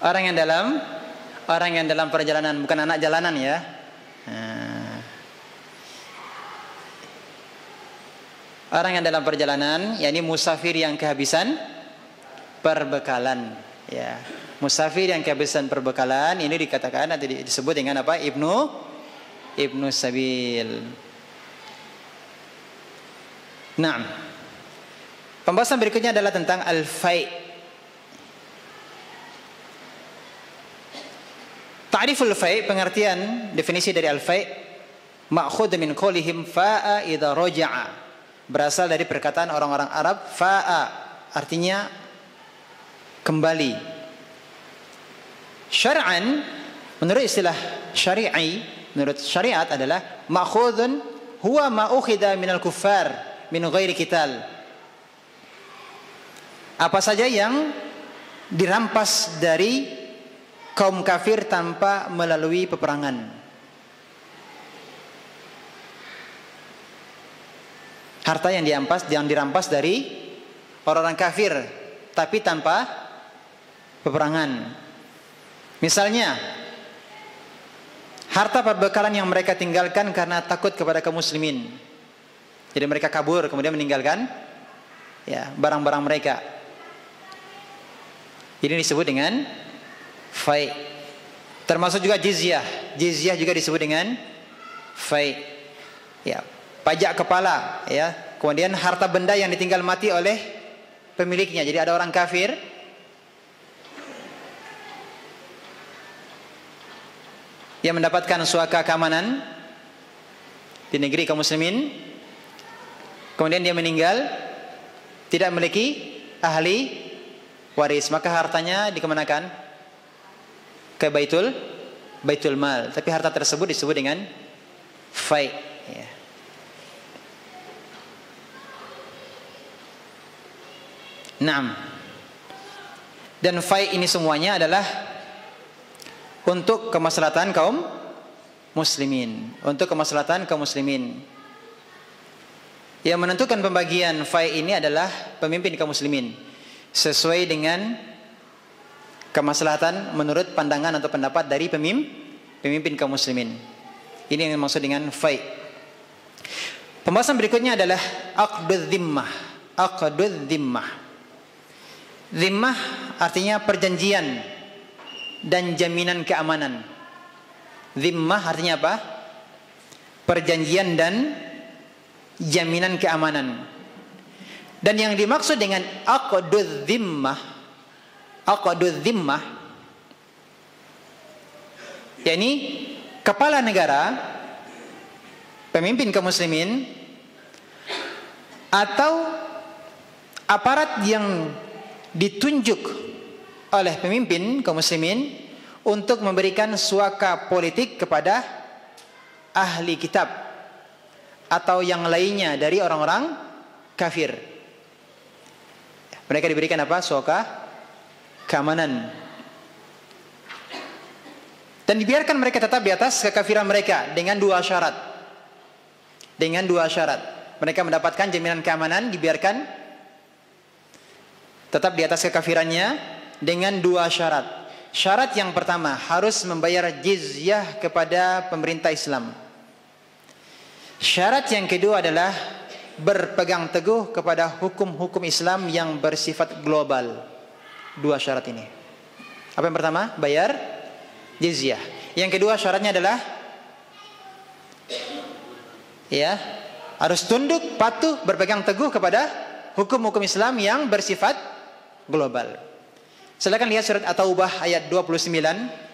Orang yang dalam perjalanan, bukan anak jalanan ya. Orang yang dalam perjalanan, yakni musafir yang kehabisan perbekalan, ya. Musafir yang kehabisan perbekalan ini dikatakan atau disebut dengan apa? Ibnu sabil. Nah, pembahasan berikutnya adalah tentang al-fai'. Ta'riful fai', pengertian definisi dari al-fai', ma'khudh min qaulihim fa'a idza raja'a. Berasal dari perkataan orang-orang Arab, fa'a artinya kembali. Syar'an, menurut istilah syari'i, menurut syariat adalah ma'khudhun huwa ma ukhidha minal kuffar min ghairi qital. Apa saja yang dirampas dari kaum kafir tanpa melalui peperangan. Harta yang dirampas dari orang-orang kafir tapi tanpa peperangan. Misalnya, harta perbekalan yang mereka tinggalkan karena takut kepada kaum muslimin. Jadi mereka kabur kemudian meninggalkan ya barang-barang mereka. Ini disebut dengan fai'. Termasuk juga jizyah. Jizyah juga disebut dengan fai'. Ya, pajak kepala, ya. Kemudian harta benda yang ditinggal mati oleh pemiliknya. Jadi ada orang kafir yang mendapatkan suaka keamanan di negeri kaum muslimin, kemudian dia meninggal tidak memiliki ahli waris, maka hartanya dikemanakan? Ke baitul mal. Tapi harta tersebut disebut dengan fai', ya. Naam. Dan fai' ini semuanya adalah untuk kemaslahatan kaum muslimin, untuk kemaslahatan kaum muslimin. Yang menentukan pembagian fai' ini adalah pemimpin kaum muslimin sesuai dengan kemaslahatan menurut pandangan atau pendapat dari pemimpin kaum muslimin. Ini yang dimaksud dengan fai'. Pembahasan berikutnya adalah aqdudz zimmah. Aqdudz zimmah. Zimmah artinya perjanjian dan jaminan keamanan. Zimmah artinya apa? Perjanjian dan jaminan keamanan. Dan yang dimaksud dengan aqdudz zimmah, yakni kepala negara, pemimpin kaum muslimin, atau aparat yang ditunjuk oleh pemimpin kaum muslimin untuk memberikan suaka politik kepada ahli kitab atau yang lainnya dari orang-orang kafir. Mereka diberikan apa? Suaka keamanan. Dan dibiarkan mereka tetap di atas kekafiran mereka dengan dua syarat. Dengan dua syarat. Mereka mendapatkan jaminan keamanan, dibiarkan tetap di atas kekafirannya dengan dua syarat. Syarat yang pertama, harus membayar jizyah kepada pemerintah Islam. Syarat yang kedua adalah berpegang teguh kepada hukum-hukum Islam yang bersifat global. Dua syarat ini. Apa yang pertama? Bayar jizyah. Yang kedua syaratnya adalah harus tunduk, patuh, berpegang teguh kepada hukum-hukum Islam yang bersifat global. Silakan lihat surat At-Taubah ayat 29.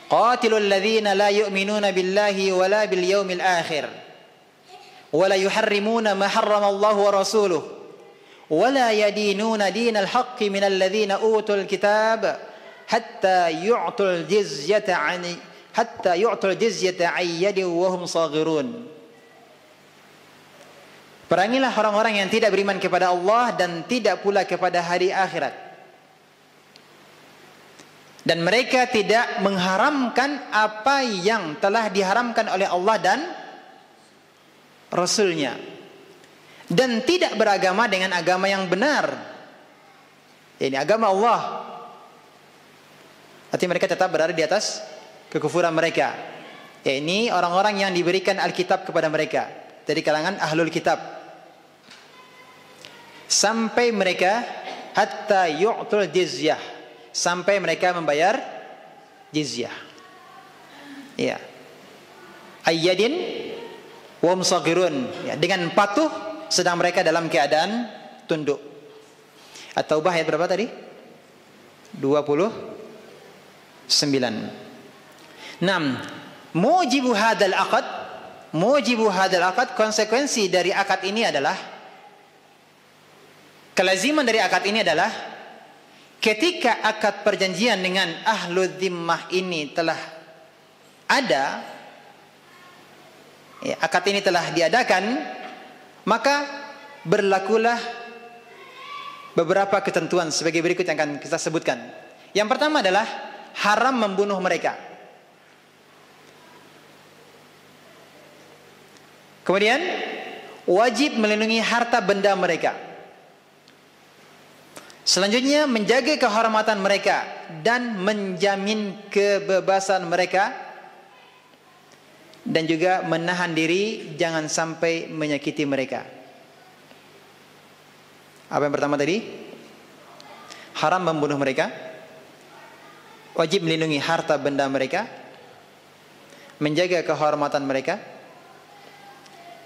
Qatilul ladzina la yu'minuna billahi wala bil yaumil akhir wala yuharrimuna ma harrama Allah wa rasuluhu wala yadinuna dinal haqqi minal ladzina utul kitab hatta yu'tul jizyata an yadin wa hum saghirun. Perangilah orang-orang yang tidak beriman kepada Allah dan tidak pula kepada hari akhirat. Dan mereka tidak mengharamkan apa yang telah diharamkan oleh Allah dan Rasulnya. Dan tidak beragama dengan agama yang benar. Ini agama Allah. Artinya mereka tetap berada di atas kekufuran mereka. Ini orang-orang yang diberikan Alkitab kepada mereka dari kalangan ahlul kitab. Sampai mereka hatta yu'tul jizyah, sampai mereka membayar jizyah. Ya. Ayyadin wa musagirun, ya, dengan patuh sedang mereka dalam keadaan tunduk. At-Taubah ayat berapa tadi? 29. Mujibu hadal aqad, konsekuensi dari akad ini adalah, kelaziman dari akad ini adalah, ketika akad perjanjian dengan ahlu dhimmah ini telah ada, akad ini telah diadakan, maka berlakulah beberapa ketentuan sebagai berikut yang akan kita sebutkan. Yang pertama adalah haram membunuh mereka. Kemudian wajib melindungi harta benda mereka. Selanjutnya menjaga kehormatan mereka dan menjamin kebebasan mereka, dan juga menahan diri jangan sampai menyakiti mereka. Apa yang pertama tadi? Haram membunuh mereka, wajib melindungi harta benda mereka, menjaga kehormatan mereka,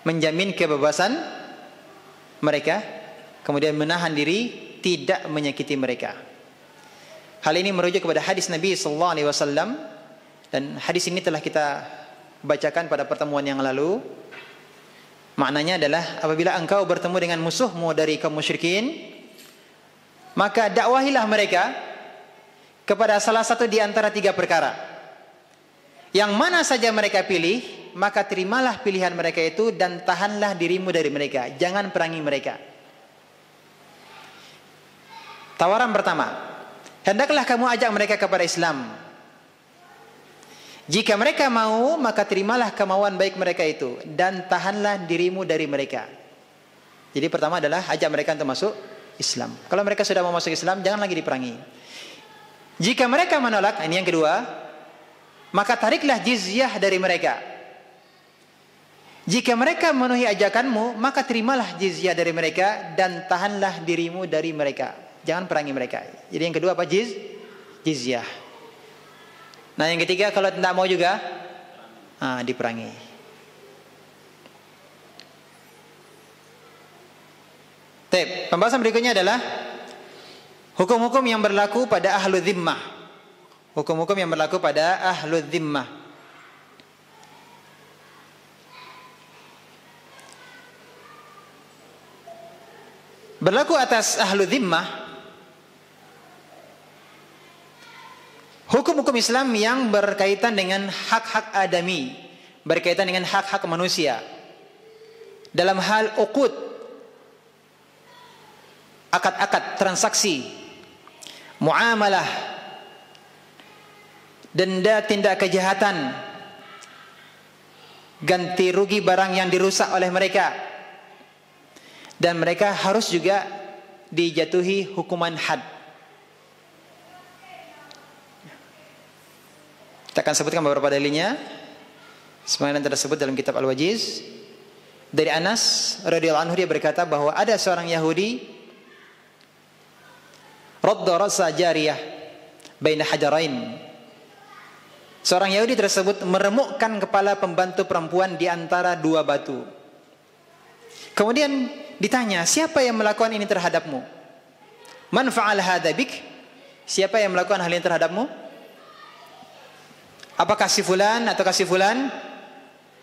menjamin kebebasan mereka, kemudian menahan diri tidak menyakiti mereka. Hal ini merujuk kepada hadis Nabi sallallahu alaihi wasallam, dan hadis ini telah kita bacakan pada pertemuan yang lalu. Maknanya adalah, apabila engkau bertemu dengan musuhmu dari kaum musyrikin, maka dakwahilah mereka kepada salah satu di antara tiga perkara. Yang mana saja mereka pilih, maka terimalah pilihan mereka itu dan tahanlah dirimu dari mereka. Jangan perangi mereka. Tawaran pertama, hendaklah kamu ajak mereka kepada Islam. Jika mereka mau, maka terimalah kemauan baik mereka itu dan tahanlah dirimu dari mereka. Jadi pertama adalah ajak mereka untuk masuk Islam. Kalau mereka sudah mau masuk Islam, jangan lagi diperangi. Jika mereka menolak, ini yang kedua, maka tariklah jizyah dari mereka. Jika mereka memenuhi ajakanmu, maka terimalah jizyah dari mereka dan tahanlah dirimu dari mereka. Jangan perangi mereka. Jadi yang kedua apa? Jizyah. Nah yang ketiga, kalau tidak mau juga diperangi. Pembahasan berikutnya adalah hukum-hukum yang berlaku pada ahlu dhimmah. Hukum-hukum yang berlaku pada ahlul dhimmah. Berlaku atas ahlul dhimmah hukum-hukum Islam yang berkaitan dengan hak-hak adami, berkaitan dengan hak-hak manusia. Dalam hal uqud, akad-akad transaksi, muamalah, denda tindak kejahatan, ganti rugi barang yang dirusak oleh mereka, dan mereka harus juga dijatuhi hukuman had. Kita akan sebutkan beberapa dalilnya sebagaimana tersebut dalam kitab Al-Wajiz. Dari Anas radhiyallahu anhu, dia berkata bahwa ada seorang Yahudi radda rasa jariyah baina hajarain. Seorang Yahudi tersebut meremukkan kepala pembantu perempuan di antara dua batu. Kemudian ditanya, siapa yang melakukan ini terhadapmu? Man fa'al hadza bik? Siapa yang melakukan hal ini terhadapmu? Apakah si fulan atau si fulan?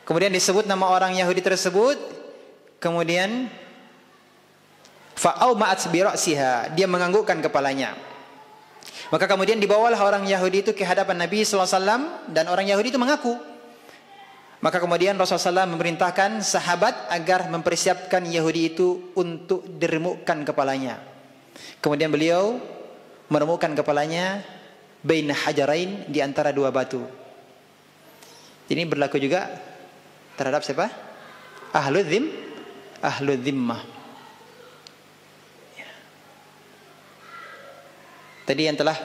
Kemudian disebut nama orang Yahudi tersebut. Kemudian fa'au ma'at bi ra'siha, dia menganggukkan kepalanya. Maka kemudian dibawalah orang Yahudi itu ke hadapan Nabi sallallahu alaihi wasallam, dan orang Yahudi itu mengaku. Maka kemudian Rasulullah SAW memerintahkan sahabat agar mempersiapkan Yahudi itu untuk diremukkan kepalanya. Kemudian beliau meremukkan kepalanya baina hajarain, di antara dua batu. Ini berlaku juga terhadap siapa? Ahlul dhimmah. Tadi yang telah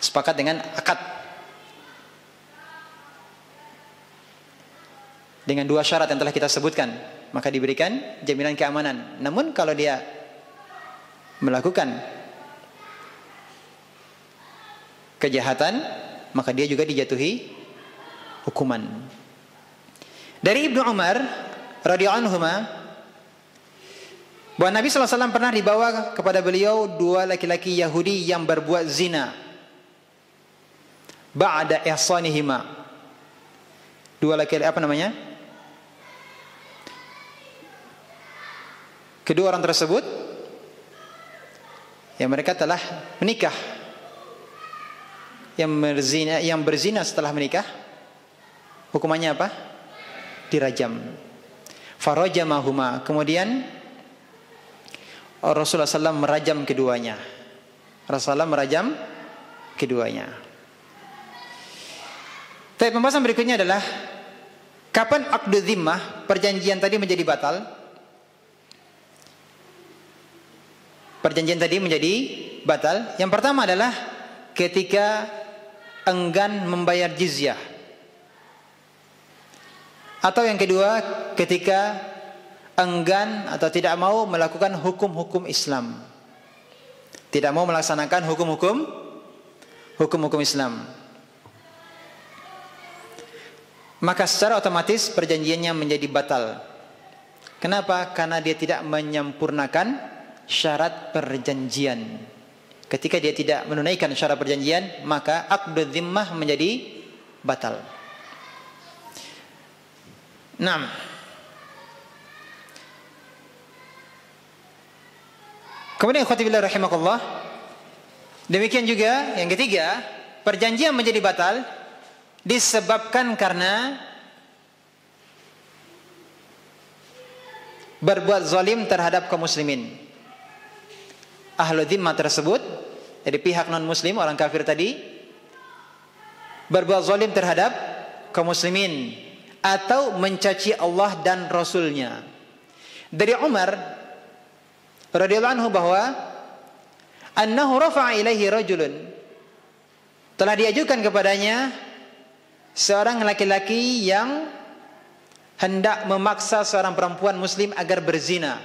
sepakat dengan akad dengan dua syarat yang telah kita sebutkan, maka diberikan jaminan keamanan. Namun kalau dia melakukan kejahatan, maka dia juga dijatuhi hukuman. Dari Ibnu Umar radhiyallahu anhu bahwa Nabi sallallahu alaihi wasallam pernah dibawa kepada beliau dua laki-laki Yahudi yang berbuat zina ba'da ihsanihima. Dua laki-laki kedua orang tersebut yang mereka telah menikah. Yang berzina setelah menikah, hukumannya apa? Dirajam. Farajamahuma. Kemudian Rasulullah SAW merajam keduanya. Rasulullah merajam keduanya. Tapi pembahasan berikutnya adalah kapan aqdu dhimmah, perjanjian tadi menjadi batal? Perjanjian tadi menjadi batal. Yang pertama adalah ketika enggan membayar jizyah. Atau yang kedua, ketika enggan atau tidak mau melakukan hukum-hukum Islam. Tidak mau melaksanakan hukum-hukum Islam. Maka secara otomatis perjanjiannya menjadi batal. Kenapa? Karena dia tidak menyempurnakan syarat perjanjian. Ketika dia tidak menunaikan syarat perjanjian, maka aqdu dhimmah menjadi batal. Naam. Kemudian ikhwatibillah rahimakumullah, demikian juga yang ketiga, perjanjian menjadi batal disebabkan karena berbuat zalim terhadap kaum muslimin. Ahlu dhimmah tersebut dari pihak non muslim, orang kafir tadi, berbuat zalim terhadap kaum muslimin atau mencaci Allah dan Rasulnya. Dari Umar radhiyallahu anhu bahwa annahu rafa'a ilaihi rajulun, telah diajukan kepadanya seorang laki-laki yang hendak memaksa seorang perempuan muslim agar berzina.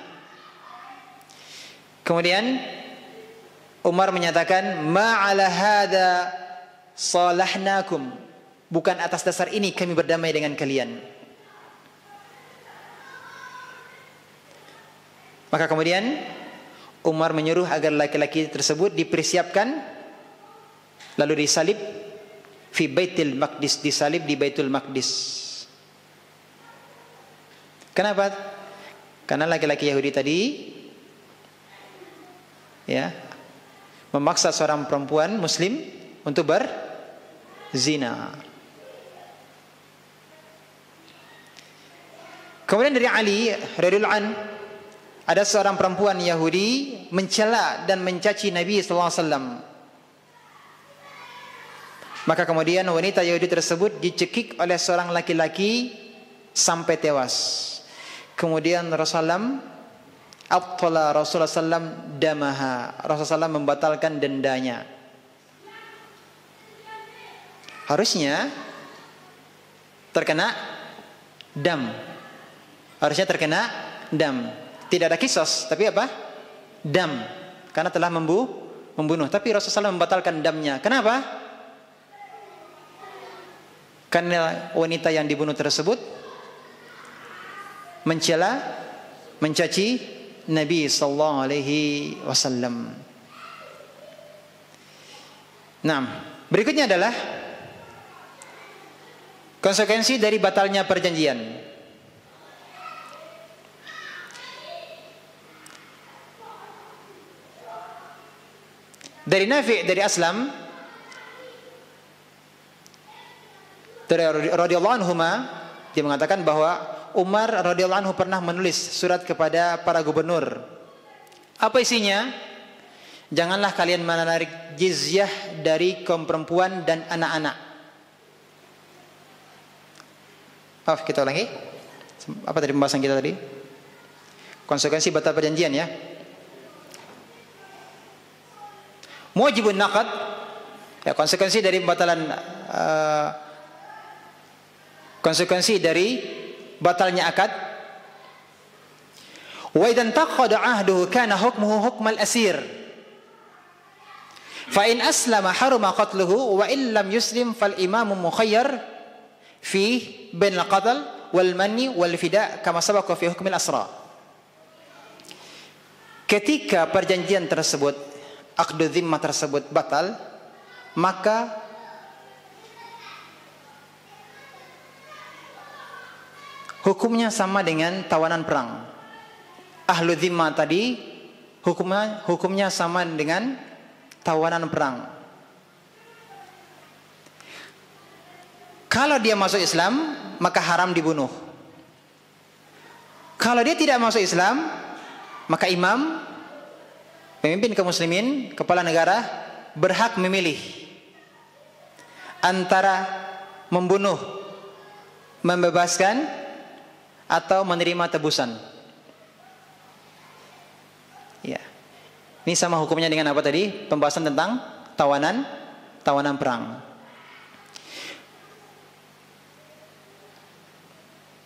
Kemudian Umar menyatakan, ma'ala hadza salahnakum, bukan atas dasar ini kami berdamai dengan kalian. Maka kemudian Umar menyuruh agar laki-laki tersebut dipersiapkan lalu disalib fi Baitul Maqdis, disalib di Baitul Maqdis. Kenapa? Karena laki-laki Yahudi tadi ya memaksa seorang perempuan muslim untuk berzina. Kemudian dari Ali radhiyallahu an, ada seorang perempuan Yahudi mencela dan mencaci Nabi sallallahu alaihi wasallam. Maka kemudian wanita Yahudi tersebut dicekik oleh seorang laki-laki sampai tewas. Kemudian Rasulullah SAW damaha. Rasulullah SAW membatalkan dendanya. Harusnya terkena dam. Harusnya terkena dam. Tidak ada kisos, tapi apa? Dam. Karena telah membunuh. Tapi Rasulullah SAW membatalkan damnya. Kenapa? Karena wanita yang dibunuh tersebut mencela, mencaci Nabi sallallahu alaihi wasallam. Nah, berikutnya adalah konsekuensi dari batalnya perjanjian. Dari Nafi' dari Aslam dari radhiyallahu anhuma, dia mengatakan bahwa Umar radhiyallahu anhu pernah menulis surat kepada para gubernur. Apa isinya? Janganlah kalian menarik jizyah dari kaum perempuan dan anak-anak. Maaf, kita ulangi. Apa tadi pembahasan kita tadi? Konsekuensi batal perjanjian ya. Mujibun naqad, ya, konsekuensi dari pembatalan konsekuensi dari batalnya akad. Wa idan taqada ahduhu kana hukmuhu hukmal asir. Fa in aslama haruma qatluhu wa in lam yuslim fal imamu mukhayyar fi bain al-qatl wal manni wal fida kama sabaqa fi hukmil asra. Ketika perjanjian tersebut, aqdu dhimmah tersebut batal, maka hukumnya sama dengan tawanan perang. Ahlu dhimmah tadi hukumnya sama dengan tawanan perang. Kalau dia masuk Islam, maka haram dibunuh. Kalau dia tidak masuk Islam, maka imam, pemimpin kaum muslimin, kepala negara berhak memilih antara membunuh, membebaskan, atau menerima tebusan. Ya. Ini sama hukumnya dengan apa tadi? Pembahasan tentang tawanan perang.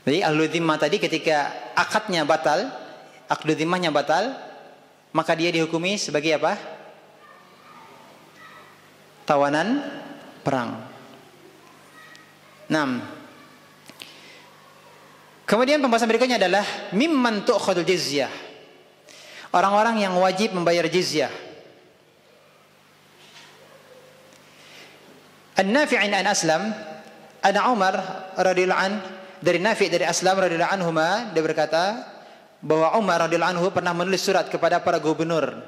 Jadi ahlu dhimmah tadi ketika akadnya batal, akdu dhimmahnya batal, maka dia dihukumi sebagai apa? Tawanan perang. 6. Kemudian pembahasan berikutnya adalah mimman tu'khadul jizyah. Orang-orang yang wajib membayar jizyah. An-Nafi'in an Aslam, ana Umar radhiyallahu an, dari Nafi' dari Aslam radhiyallahu anhuma, dia berkata bahwa Umar radhiyallahu anhu pernah menulis surat kepada para gubernur.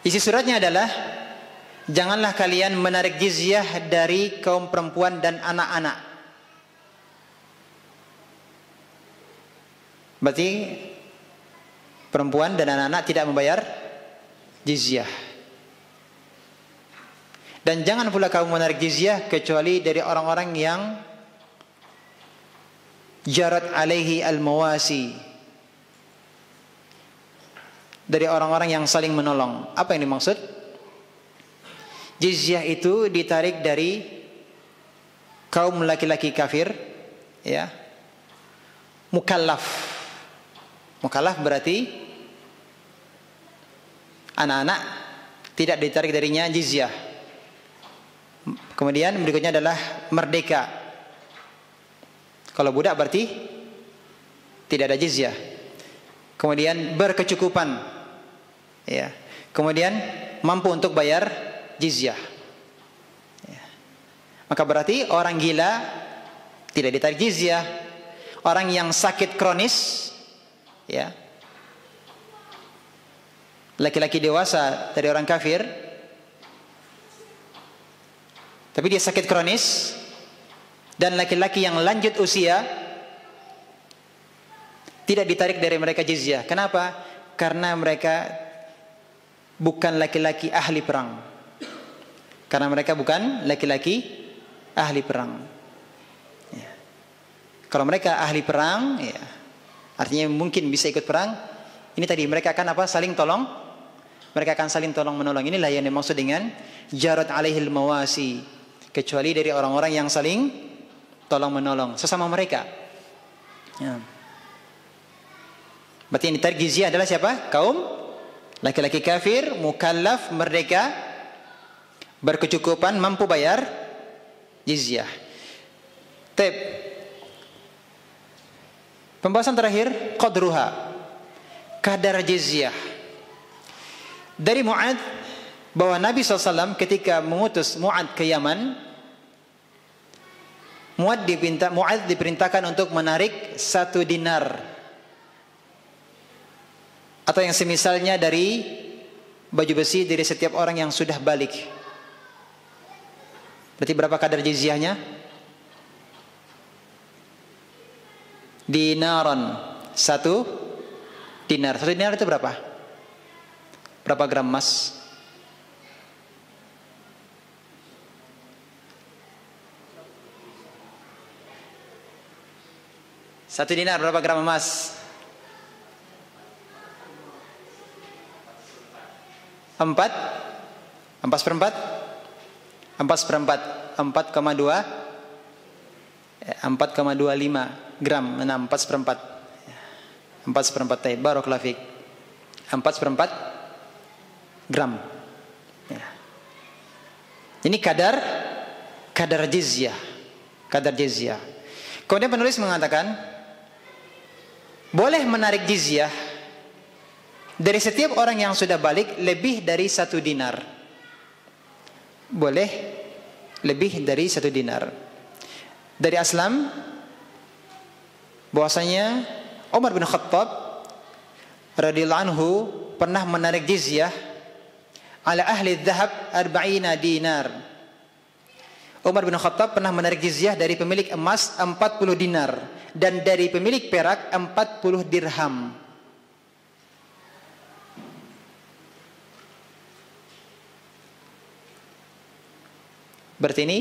Isi suratnya adalah, janganlah kalian menarik jizyah dari kaum perempuan dan anak-anak. Berarti perempuan dan anak-anak tidak membayar jizyah. Dan jangan pula kamu menarik jizyah kecuali dari orang-orang yang jarat alaihi al-mawasi, dari orang-orang yang saling menolong. Apa yang dimaksud? Jizyah itu ditarik dari kaum laki-laki kafir, ya. Mukallaf. Mukallaf berarti anak-anak tidak ditarik darinya jizyah. Kemudian berikutnya adalah merdeka. Kalau budak berarti tidak ada jizyah. Kemudian berkecukupan, ya. Kemudian mampu untuk bayar jizyah. Ya. Maka berarti orang gila tidak ditarik jizyah. Orang yang sakit kronis, ya, laki-laki dewasa dari orang kafir, tapi dia sakit kronis, dan laki-laki yang lanjut usia, tidak ditarik dari mereka jizyah. Kenapa? Karena mereka bukan laki-laki ahli perang. Karena mereka bukan laki-laki ahli perang. Ya. Kalau mereka ahli perang, ya, artinya mungkin bisa ikut perang. Ini tadi mereka akan apa? Saling tolong. Mereka akan saling tolong menolong. Inilah yang dimaksud dengan jarat alaihil mawasi. Kecuali dari orang-orang yang saling tolong menolong sesama mereka. Ya. Berarti yang ditarik jizyah adalah siapa? Kaum laki-laki kafir, mukallaf, merdeka, berkecukupan, mampu bayar jizyah. Tep. Pembahasan terakhir, qadruha, kadar jizyah. Dari Mu'adz bahwa Nabi SAW ketika mengutus Mu'adz ke Yaman, Mu'adz diperintahkan untuk menarik 1 dinar atau yang semisalnya dari baju besi dari setiap orang yang sudah balik. Berarti berapa kadar jizyahnya? Dinaron, 1 dinar. 1 dinar itu berapa? Berapa gram emas? Satu dinar berapa gram emas? 4 4/4 4,2 4,25 gram. 6 4/4 4/4. Barakallahu fiik. 4/4 gram. Ya. Ini kadar jizyah. Kadar jizyah. Kemudian penulis mengatakan boleh menarik jizyah dari setiap orang yang sudah balik lebih dari 1 dinar. Boleh lebih dari 1 dinar. Dari Aslam bahwasanya Umar bin Khattab radhiyallahu anhu pernah menarik jizyah ala ahli dhahab 40 dinar. Umar bin Khattab pernah menarik jizyah dari pemilik emas 40 dinar dan dari pemilik perak 40 dirham. Berarti ini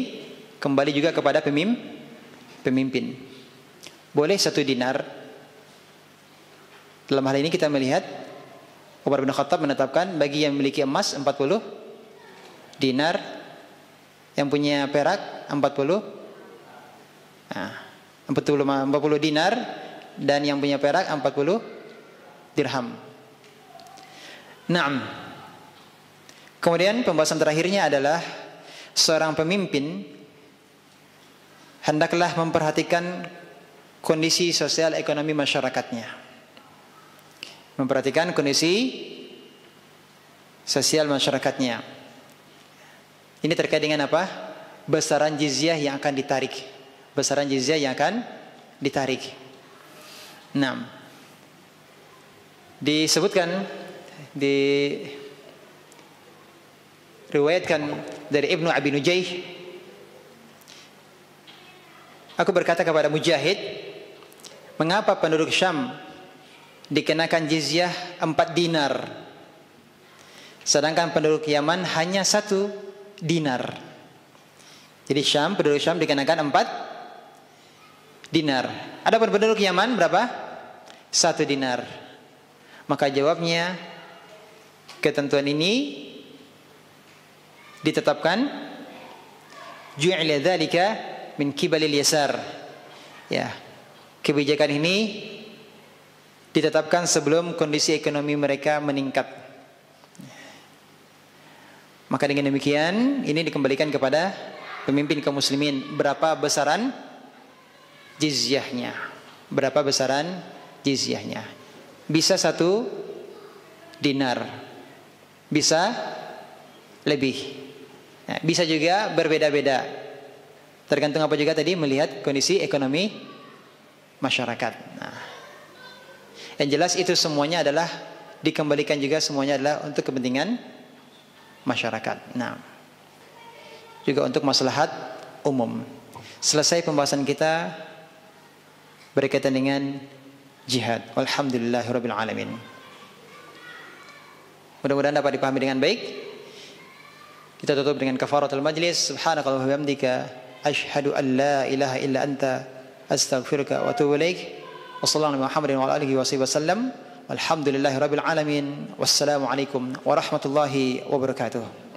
kembali juga kepada pemimpin. Boleh 1 dinar. Dalam hal ini kita melihat Umar bin Khattab menetapkan bagi yang memiliki emas 40 dinar, yang punya perak 40 dinar, dan yang punya perak 40 dirham. Naam. Kemudian pembahasan terakhirnya adalah seorang pemimpin hendaklah memperhatikan kondisi sosial ekonomi masyarakatnya. Memperhatikan kondisi sosial masyarakatnya. Ini terkait dengan apa? Besaran jizyah yang akan ditarik. Besaran jizyah yang akan ditarik. 6. Disebutkan diriwayatkan dari Ibnu Abi Nujaih, aku berkata kepada Mujahid, mengapa penduduk Syam dikenakan jizyah 4 dinar, sedangkan penduduk Yaman hanya 1 dinar. Jadi penduduk Syam dikenakan 4 dinar. Adapun penduduk Yaman berapa? 1 dinar. Maka jawabnya, ketentuan ini ditetapkan ju'ila dzalika min kibalil yasar. Ya. Kebijakan ini ditetapkan sebelum kondisi ekonomi mereka meningkat. Maka dengan demikian ini dikembalikan kepada pemimpin kaum muslimin, berapa besaran jizyahnya. Berapa besaran jizyahnya? Bisa 1 dinar, bisa lebih. Nah, bisa juga berbeda-beda. Tergantung apa juga tadi, melihat kondisi ekonomi masyarakat. Nah, yang jelas itu semuanya adalah dikembalikan juga semuanya adalah untuk kepentingan masyarakat. Nah, juga untuk maslahat umum. Selesai pembahasan kita berkaitan dengan jihad. Alhamdulillahirabbil alamin. Mudah-mudahan dapat dipahami dengan baik. Kita tutup dengan kafaratul majlis. Subhanakallahumma wa bihamdika asyhadu an la ilaha illa anta astaghfiruka wa atubu ilaik. Wassallallahu ala Muhammadin wa ala alihi wasallam. Alhamdulillahirabbil alamin. Wassalamu alaikum warahmatullahi wabarakatuh.